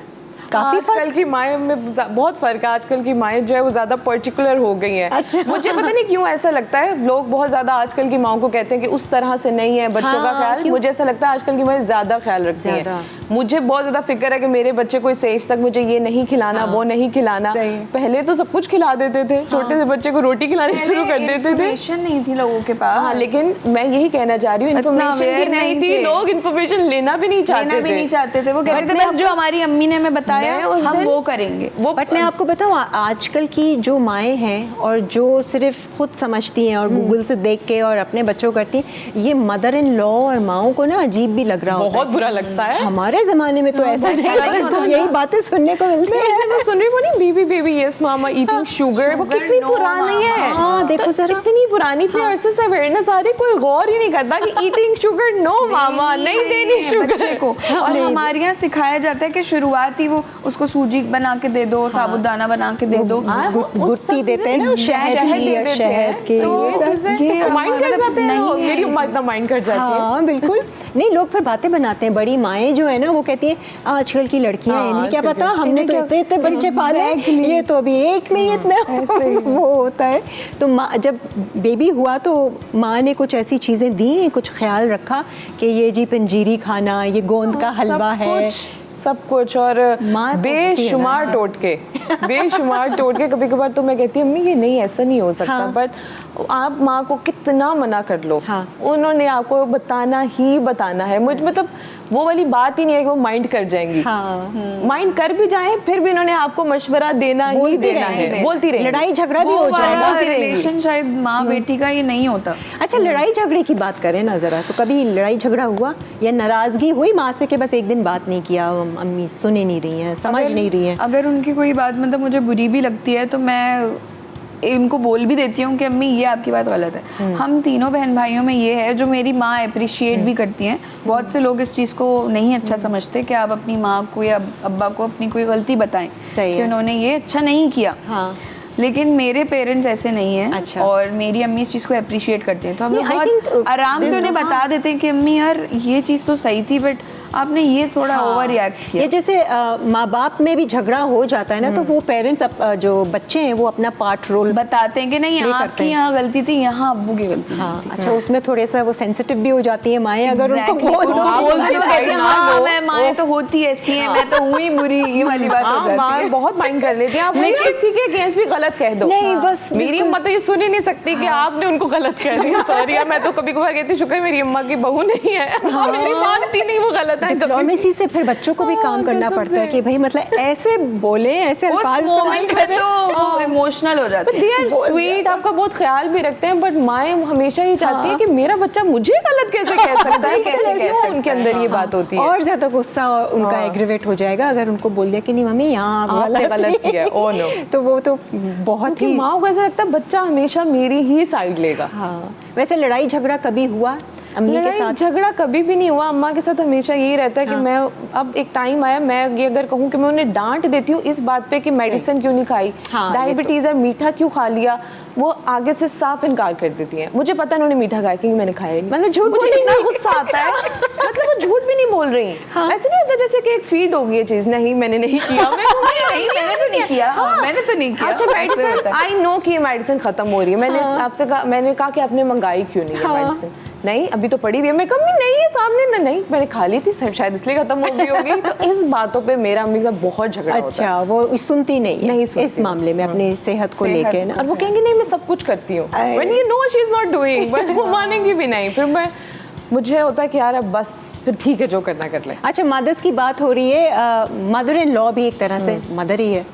A: काफ़ी
C: आजकल की माएँ में बहुत फ़र्क है। आजकल की माएँ जो है वो ज़्यादा पर्टिकुलर हो गई हैं।
A: अच्छा।
C: मुझे पता नहीं क्यों ऐसा लगता है, लोग बहुत ज़्यादा आजकल की माँओं को कहते हैं कि उस तरह से नहीं है बच्चों का ख्याल। मुझे ऐसा लगता है आजकल की माएँ ज़्यादा ख्याल रखती हैं। मुझे बहुत ज्यादा फिक्र है कि मेरे बच्चे को इस एज तक मुझे ये नहीं खिलाना, वो नहीं खिलाना। पहले तो सब कुछ खिला देते थे, छोटे से बच्चे को रोटी खिलानी शुरू कर देते थे,
B: इन्फॉर्मेशन नहीं थी लोगों के पास।
C: हाँ, लेकिन मैं यही कहना चाह रही हूँ, इन्फॉर्मेशन भी नहीं थी, लोग इन्फॉर्मेशन लेना भी नहीं चाहते थे।
B: वो कहते थे बस जो हमारी अम्मी ने हमें बताया हम वो करेंगे।
A: वो बट मैं आपको बताऊँ, आजकल की जो माएँ हैं और जो सिर्फ खुद समझती हैं और गूगल से देख के और अपने बच्चों करती हैं, ये मदर इन लॉ और माओं को ना अजीब भी लग रहा होता है,
C: बहुत बुरा लगता है।
A: हमारे जमाने में तो ऐसा नहीं था, तो यही बातें सुनने को मिलती है।
C: सुन रही वो बेबी बेबी यस मामा ईटिंग शुगर, वो कितनी पुरानी है।
A: हाँ देखो जरा,
C: कितनी पुरानी, इतने अरसे से अवेयरनेस आ रही, कोई गौर ही नहीं करता कि ईटिंग शुगर नो मामा, नहीं देनी शुगर को।
B: और हमारे यहाँ सिखाया जाता है कि शुरुआत ही वो उसको सूजी बना के दे दो, साबुदाना बना के दे दो,
A: गुत्ती देते हैं ना शहद की,
C: तो ये माइंड कर जाते हैं, मेरी उम्मा इतना माइंड कर जाती है।
A: हाँ बिल्कुल, नहीं लोग फिर बातें बनाते हैं, बड़ी माएँ जो है ना वो कहती हैं आजकल की लड़कियां इन्हें क्या पता, हमने तो इतने इतने बच्चे पाले, ये तो अभी एक में ही इतना वो होता है। तो माँ जब बेबी हुआ तो माँ ने कुछ ऐसी चीज़ें दी, कुछ ख्याल रखा कि ये जी पंजीरी खाना, ये गोंद का हलवा है,
C: सब कुछ, और बेशुमार टोटके बेशुमार टोटके। कभी कभार तो मैं कहती हूँ अम्मी ये नहीं, ऐसा नहीं हो सकता, बट आप माँ को कितना मना कर लो, उन्होंने आपको बताना ही बताना है। मुझे मतलब वो वाली बात ही नहीं है कि वो माइंड कर जाएंगी, माइंड कर भी जाए फिर भी उन्होंने आपको मशवरा देना ही देना है, बोलती रही,
A: लड़ाई झगड़ा भी हो जाएगा,
B: रिलेशन शायद माँ बेटी का ये नहीं होता।
A: अच्छा, लड़ाई झगड़े की बात करें ना जरा, तो कभी लड़ाई झगड़ा हुआ या नाराजगी हुई माँ से कि बस एक दिन बात नहीं किया, अम्मी सुन ही नहीं रही हैं, समझ नहीं रही हैं?
B: अगर उनकी कोई बात मतलब मुझे बुरी भी लगती है तो मैं इनको बोल भी देती हूँ कि अम्मी ये आपकी बात गलत है। हम तीनों बहन भाइयों में ये है जो मेरी माँ अप्रिशिएट भी करती हैं। बहुत से लोग इस चीज़ को नहीं अच्छा समझते कि आप अपनी माँ को या अब्बा को अपनी कोई गलती बताएं कि उन्होंने ये अच्छा नहीं किया। लेकिन मेरे पेरेंट्स ऐसे नहीं हैं।
A: अच्छा।
B: और मेरी अम्मी इस चीज़ को अप्रिशिएट करती हैं, तो हम लोग बहुत आराम से उन्हें बता देते हैं कि अम्मी यार ये चीज़ तो सही थी बट आपने ये थोड़ा ओवर रिएक्ट किया।
A: ये जैसे माँ बाप में भी झगड़ा हो जाता है ना, तो वो पेरेंट्स जो बच्चे हैं वो अपना पार्ट रोल
B: बताते हैं कि नहीं आपकी यहाँ गलती थी, यहाँ अब्बू की गलती थी।
A: अच्छा, उसमें थोड़े सा वो सेंसिटिव भी हो जाती है माएँ, अगर उनको
B: माएँ तो होती ऐसी है, मैं तो हुई बुरी, ये वाली बात हो जाती है।
C: बहुत माइंड कर लेते हैं आप, किसी के अगेंस्ट भी गलत कह दो।
A: नहीं बस
C: मेरी अम्मा तो ये सुन ही नहीं सकती कि आपने उनको गलत कह दिया। सॉरी यार, मैं तो कभी कभार कहती शुक्र है मेरी अम्मा की बहू नहीं है, मेरी मानती नहीं वो गलत है।
A: डिप्लोमेसी से फिर बच्चों को भी काम करना पड़ता है कि भाई मतलब ऐसे बोले, ऐसे अल्फाज इस्तेमाल करें,
B: तो इमोशनल हो जाते हैं।
C: दे आर स्वीट, आपका बहुत ख्याल भी रखते हैं, बट माएँ हमेशा ही चाहती है कि मेरा बच्चा मुझे गलत कैसे कह सकता है, कैसे उनके अंदर ये बात होती है।
A: और ज्यादा गुस्सा उनका एग्रीवेट हो जाएगा अगर उनको बोल दिया कि नहीं मम्मी यहाँ
C: आपने गलत किया, ओह नो,
A: तो वो तो बहुत ही,
C: माँ को ऐसा लगता है बच्चा हमेशा मेरी ही साइड लेगा।
A: हाँ, वैसे लड़ाई झगड़ा कभी हुआ अम्मी के साथ?
C: झगड़ा कभी भी नहीं हुआ, अम्मा के साथ हमेशा यही रहता है कि मैं, अब एक टाइम आया मैं ये अगर कहूँ कि मैं उन्हें डांट देती हूँ इस बात पे कि मेडिसिन क्यों नहीं खाई, डायबिटीज है मीठा क्यों खा लिया, वो आगे से साफ इनकार कर देती हैं। मुझे पता है उन्होंने मीठा खाया क्योंकि मैंने खाया नहीं,
A: मतलब झूठ,
C: मुझे इतना गुस्सा आता है। मतलब वो झूठ भी नहीं बोल रही। ऐसे नहीं होता जैसे कि एक फीड होगी ये चीज, नहीं मैंने नहीं किया, मैंने तो नहीं किया, मैंने तो नहीं किया। अच्छा, मेडिसिन आई नो कि ये मेडिसिन खत्म हो रही है, मैंने आपसे कहा, मैंने कहा कि आपने मंगाई क्यों नहीं है मेडिसिन, नहीं अभी तो पड़ी हुई है। मैं कम नहीं है सामने ना, नहीं मैंने खा ली थी शायद इसलिए खत्म हो गई होगी। तो इस बातों पे मेरा अम्मी का बहुत झगड़ा होता है।
A: अच्छा, वो सुनती नहीं है इस मामले में अपनी सेहत को लेके ना,
C: और वो कहेंगे नहीं मैं सब कुछ करती हूँ, when you know she is not doing, but वो मानेंगी भी नहीं। फिर मुझे होता है कि यार अब बस फिर ठीक है जो करना कर ले।
A: अच्छा, मदर्स की बात हो रही है, मदर इन लॉ भी एक तरह से मदर ही है।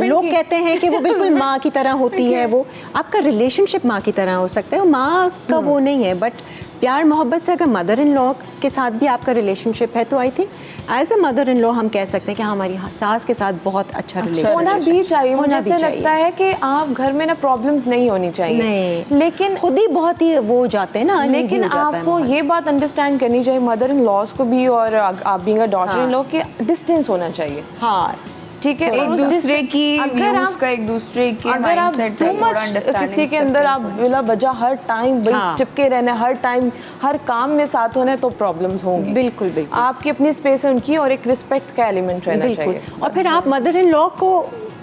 A: लोग कहते हैं कि वो बिल्कुल माँ की तरह होती है, वो आपका रिलेशनशिप माँ की तरह हो सकता है, माँ का वो नहीं है, बट प्यार मोहब्बत से अगर मदर इन लॉ के साथ भी आपका रिलेशनशिप है तो I think as a mother in law हम कह सकते हैं कि हमारी सास के साथ बहुत अच्छा रिलेशनशिप
C: होना भी चाहिए। मुझे ऐसा लगता है कि आप घर में ना प्रॉब्लम्स नहीं होनी चाहिए,
A: नहीं, लेकिन खुद ही बहुत ही वो जाते हैं ना,
C: लेकिन आपको ये बात अंडरस्टैंड करनी चाहिए मदर इन लॉज को भी और आप being a daughter in law के डिस्टेंस होना चाहिए।
B: हाँ ठीक है, एक दूसरे की व्यूज का, एक दूसरे के माइंडसेट से थोड़ा अंडरस्टैंडिंग,
C: किसी के अंदर आप बिला वजह हर टाइम चिपके रहना, हर टाइम हर काम में साथ होना है तो प्रॉब्लम्स होंगी।
A: बिल्कुल बिल्कुल,
C: आपकी अपनी स्पेस है उनकी और एक रिस्पेक्ट का एलिमेंट रहना चाहिए।
A: और फिर आप मदर इन लॉ को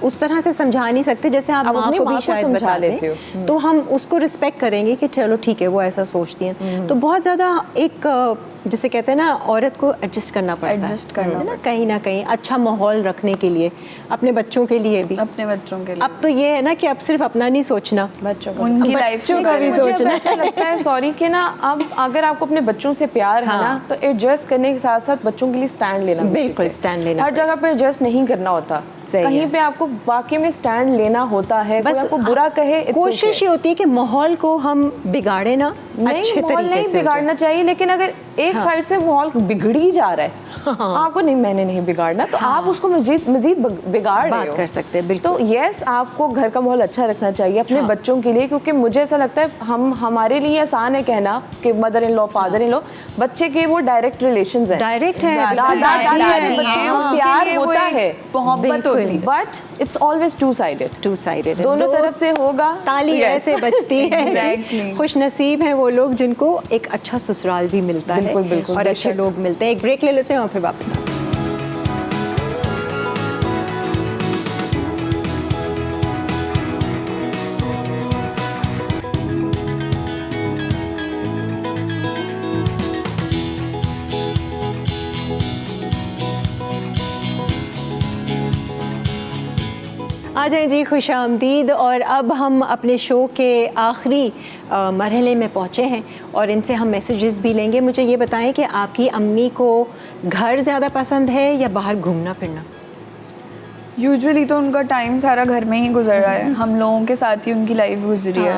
A: उस तरह से समझा नहीं सकते जैसे आप माँ को भी शायद बता दें, तो हम उसको रिस्पेक्ट करेंगे कि चलो ठीक है वो ऐसा सोचती हैं। तो बहुत ज़्यादा एक जिसे कहते हैं ना, औरत को एडजस्ट करना पड़ता है, एडजस्ट करना ना कहीं अच्छा माहौल रखने के लिए, अपने बच्चों के लिए भी,
B: अपने बच्चों के लिए।
A: अब तो ये है ना कि अब सिर्फ अपना नहीं सोचना,
C: बच्चों
B: उनकी लाइफ
C: का भी सोचना। ऐसा लगता है सॉरी कि ना, अब अगर आपको अपने बच्चों से प्यार है ना, तो एडजस्ट करने के साथ साथ बच्चों के लिए स्टैंड लेना,
A: बिल्कुल स्टैंड लेना,
C: हर जगह पे एडजस्ट नहीं करना होता, कहीं पे आपको वाकई में स्टैंड लेना होता है। बस आपको बुरा कहे,
A: कोशिश ये होती है कि माहौल को हम बिगाड़े ना, अच्छे तरीके से
C: नहीं बिगाड़ना चाहिए, लेकिन अगर एक साइड से माहौल बिगड़ ही जा रहा है, आपको नहीं, मैंने नहीं बिगाड़ना, तो आप उसको मजीद बिगाड़ रहे हो,
A: कर सकते हैं। बिल्कुल।
C: तो यस, आपको घर का माहौल अच्छा रखना चाहिए अपने बच्चों के लिए, क्योंकि मुझे ऐसा लगता है हमारे लिए आसान है कहना कि mother in law, father in law, बच्चे के वो डायरेक्ट रिलेशंस हैं,
A: डायरेक्ट है,
C: प्यार होता है,
B: मोहब्बत होती है,
C: but it's always two sided, दोनों तरफ से होगा,
A: ताली ऐसे बजती है। खुश नसीब है वो लोग जिनको एक अच्छा ससुराल भी मिलता है और अच्छे लोग मिलते हैं। एक ब्रेक ले लेते हैं और फिर वापस आते हैं। आ जाए जी, खुश आमदीद। और अब हम अपने शो के आखिरी मरहले में पहुँचे हैं और इनसे हम मैसेजेस भी लेंगे। मुझे ये बताएं कि आपकी अम्मी को घर ज़्यादा पसंद है या बाहर घूमना फिरना?
B: यूजुअली तो उनका टाइम सारा घर में ही गुजर रहा है, हम लोगों के साथ ही उनकी लाइफ गुजरी है।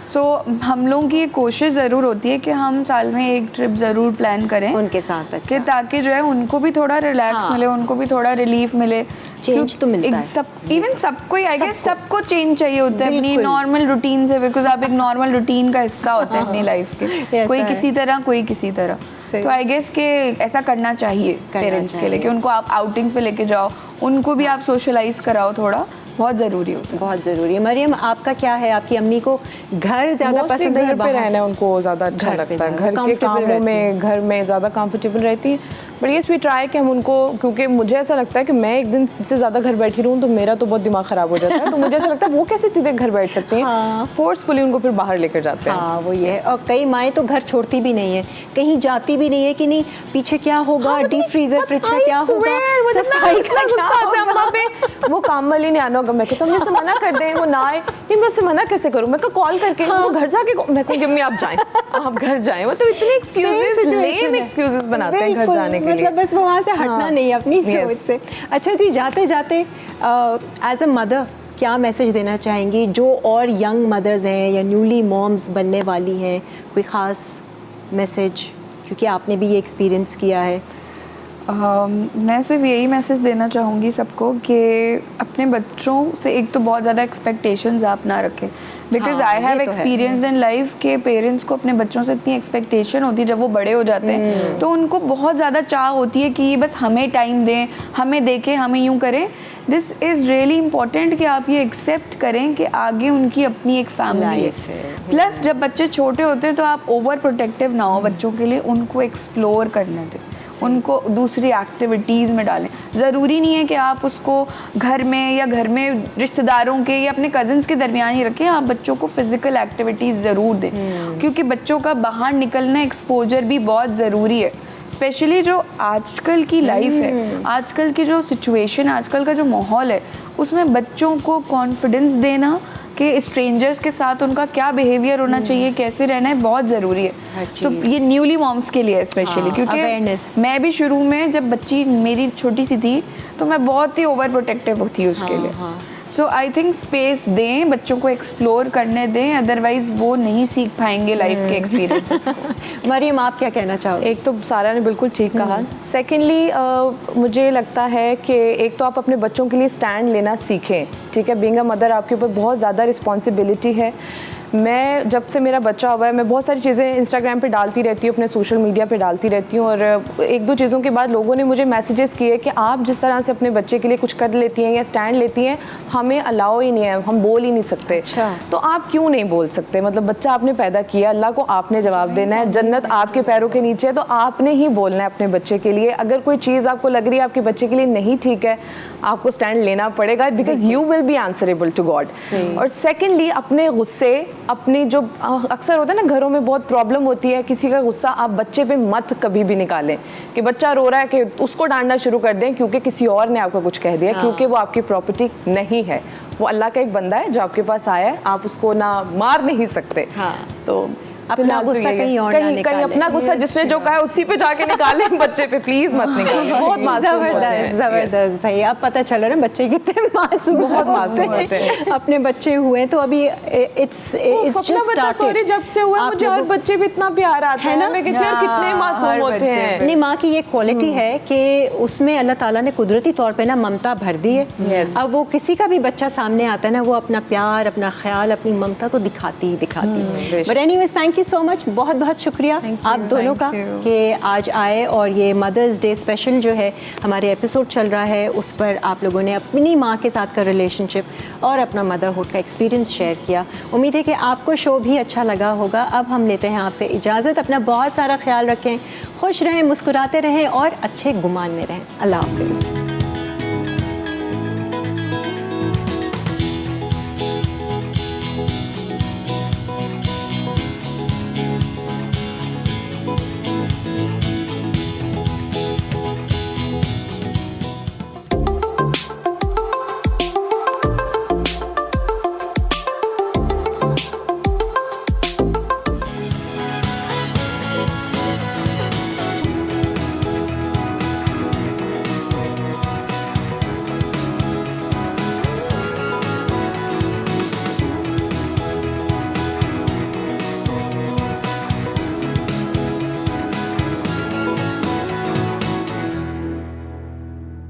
B: सो हम लोगों की एक कोशिश ज़रूर होती है कि हम साल में एक ट्रिप ज़रूर प्लान करें
A: उनके साथ, अच्छा।
B: कि ताकि जो है उनको भी थोड़ा रिलैक्स मिले, उनको भी थोड़ा रिलीफ मिले।
A: चेंज तो मिलता है,
B: इवन सबको ही, आई गेस सबको चेंज चाहिए होता है अपनी नॉर्मल रूटीन से, बिकॉज आप एक नॉर्मल रूटीन का हिस्सा होते हैं अपनी लाइफ के, कोई किसी तरह कोई किसी तरह। तो आई गेस के ऐसा करना चाहिए पेरेंट्स के लिए कि उनको आप आउटिंग्स पे लेके जाओ, उनको भी आप सोशलाइज कराओ, थोड़ा बहुत ज़रूरी होता है,
A: बहुत ज़रूरी है। मरियम, आपका क्या है? आपकी अम्मी को घर ज़्यादा पसंद है या बाहर
C: रहना? उनको ज़्यादा अच्छा लगता है, घर के कामों में, घर में ज़्यादा कंफर्टेबल रहती है। बट येस वी ट्राई कि हम उनको, क्योंकि मुझे ऐसा लगता है कि मैं एक दिन से ज़्यादा घर बैठी रहूँ तो मेरा तो बहुत दिमाग ख़राब हो जाता है, तो मुझे ऐसा लगता है वो कैसे इतनी देर घर बैठ सकते हैं, फोर्सफुली उनको फिर बाहर लेकर जाते हैं।
A: हाँ, वो ये है। और कई माएँ तो घर छोड़ती भी नहीं है, कहीं जाती भी नहीं है कि नहीं पीछे क्या होगा, डीप फ्रीजर फ्रिज में क्या होगा, सफाई का क्या होगा।
C: वो काम वाली नहीं आना होगा, मैं कहता हूँ मुझसे मना कर दें, वो ना आए, कि मैं उससे मना कैसे करूँ, मैं कॉल करके वो घर जाके मैं कहूँगी अम्मी आप जाएं, आप घर जाएं, मतलब इतने एक्सक्यूजेस बनाते हैं घर जाने के लिए,
A: मतलब बस वो वहाँ से हटना नहीं अपनी सोच से। अच्छा जी, जाते जाते एज अ मदर क्या मैसेज देना चाहेंगी जो और यंग मदर्स हैं या न्यूली मॉम्स बनने वाली हैं? कोई ख़ास मैसेज, क्योंकि आपने भी ये एक्सपीरियंस किया है।
B: मैं सिर्फ यही मैसेज देना चाहूँगी सबको कि अपने बच्चों से एक तो बहुत ज़्यादा एक्सपेक्टेशंस आप ना रखें, because I have experienced in life के पेरेंट्स को अपने बच्चों से इतनी एक्सपेक्टेशन होती है जब वो बड़े हो जाते हैं, तो उनको बहुत ज़्यादा चाह होती है कि बस हमें टाइम दें, हमें देखें, हमें यूँ करें। दिस इज़ रियली इम्पॉर्टेंट कि आप ये एक्सेप्ट करें कि आगे उनकी अपनी एक फैमिली है। प्लस जब बच्चे छोटे होते हैं तो आप ओवर प्रोटेक्टिव ना हो बच्चों के लिए, उनको एक्सप्लोर करने दें, उनको दूसरी एक्टिविटीज़ में डालें। ज़रूरी नहीं है कि आप उसको घर में या घर में रिश्तेदारों के या अपने कज़न्स के दरमियान ही रखें, आप बच्चों को फिज़िकल एक्टिविटीज़ ज़रूर दें, क्योंकि बच्चों का बाहर निकलना, एक्सपोजर भी बहुत ज़रूरी है। स्पेशली जो आजकल की लाइफ है, आजकल की जो सिचुएशन, आजकल का जो माहौल है, उसमें बच्चों को कॉन्फिडेंस देना कि स्ट्रेंजर्स के साथ उनका क्या बिहेवियर होना चाहिए, कैसे रहना है, बहुत ज़रूरी है। सो ये न्यूली मॉम्स के लिए स्पेशली, क्योंकि मैं भी शुरू में जब बच्ची मेरी छोटी सी थी तो मैं बहुत ही ओवर प्रोटेक्टिव होती हूँ उसके लिए। सो आई थिंक स्पेस दें, बच्चों को एक्सप्लोर करने दें, अदरवाइज वो नहीं सीख पाएंगे लाइफ के एक्सपीरियंसेस को।
A: मरियम, आप क्या कहना चाहोगे?
C: एक तो सारा ने बिल्कुल ठीक कहा। सेकेंडली मुझे लगता है कि एक तो आप अपने बच्चों के लिए स्टैंड लेना सीखें, ठीक है। बीइंग अ मदर आपके ऊपर बहुत ज़्यादा रिस्पॉन्सिबिलिटी है। मैं जब से मेरा बच्चा हुआ है, मैं बहुत सारी चीज़ें इंस्टाग्राम पे डालती रहती हूँ, अपने सोशल मीडिया पे डालती रहती हूँ, और एक दो चीज़ों के बाद लोगों ने मुझे मैसेजेस किए कि आप जिस तरह से अपने बच्चे के लिए कुछ कर लेती हैं या स्टैंड लेती हैं, हमें अलाउ ही नहीं है, हम बोल ही नहीं सकते।
A: अच्छा।
C: तो आप क्यों नहीं बोल सकते? मतलब बच्चा आपने पैदा किया, अल्लाह को आपने जवाब देना है, जन्नत आपके पैरों के नीचे है, तो आपने ही बोलना है अपने बच्चे के लिए। अगर कोई चीज़ आपको लग रही है आपके बच्चे के लिए नहीं ठीक है, आपको स्टैंड लेना पड़ेगा, because you will be answerable to God. और सेकेंडली अपने गुस्से, अपनी जो अक्सर होता है ना घरों में बहुत प्रॉब्लम होती है, किसी का गुस्सा आप बच्चे पे मत कभी भी निकालें कि बच्चा रो रहा है कि उसको डांटना शुरू कर दें क्योंकि किसी और ने आपको कुछ कह दिया, क्योंकि वो आपकी प्रॉपर्टी नहीं है, वो अल्लाह का एक बंदा है जो आपके पास आया है, आप उसको ना मार नहीं सकते। तो
A: अपना गुस्सा कहीं और ना निकालें,
C: कहीं अपना गुस्सा जिसने जो कहा है उसी पे जाके निकालें, बच्चे पे प्लीज मत निकालें। बहुत मासूम होते हैं।
A: जबरदस्त भाई, अब पता चला ना बच्चे कितने मासूम,
C: बहुत मासूम होते हैं।
A: अपने बच्चे हुए तो अभी इट्स जस्ट स्टार्टेड।
C: जब से हुआ मुझे हर बच्चे पे इतना प्यार आता है ना, मैं कहती हूं कितने मासूम होते हैं।
A: अपनी माँ की ये क्वालिटी है कि उसमें अल्लाह ताला ने कुदरती तौर पे ना ममता भर दी है। अब वो किसी का भी बच्चा सामने आता है ना, वो अपना प्यार, अपना ख्याल, अपनी ममता तो दिखाती ही दिखाती। But anyways thank you so much, बहुत बहुत शुक्रिया आप दोनों का कि आज आए और ये मदर्स डे स्पेशल जो है हमारे एपिसोड चल रहा है उस पर आप लोगों ने अपनी माँ के साथ का रिलेशनशिप और अपना मदरहुड का एक्सपीरियंस शेयर किया। उम्मीद है कि आपको शो भी अच्छा लगा होगा। अब हम लेते हैं आपसे इजाज़त, अपना बहुत सारा ख्याल रखें, खुश रहें, मुस्कुराते रहें और अच्छे गुमान में रहें। अल्लाह हाफ़िज़।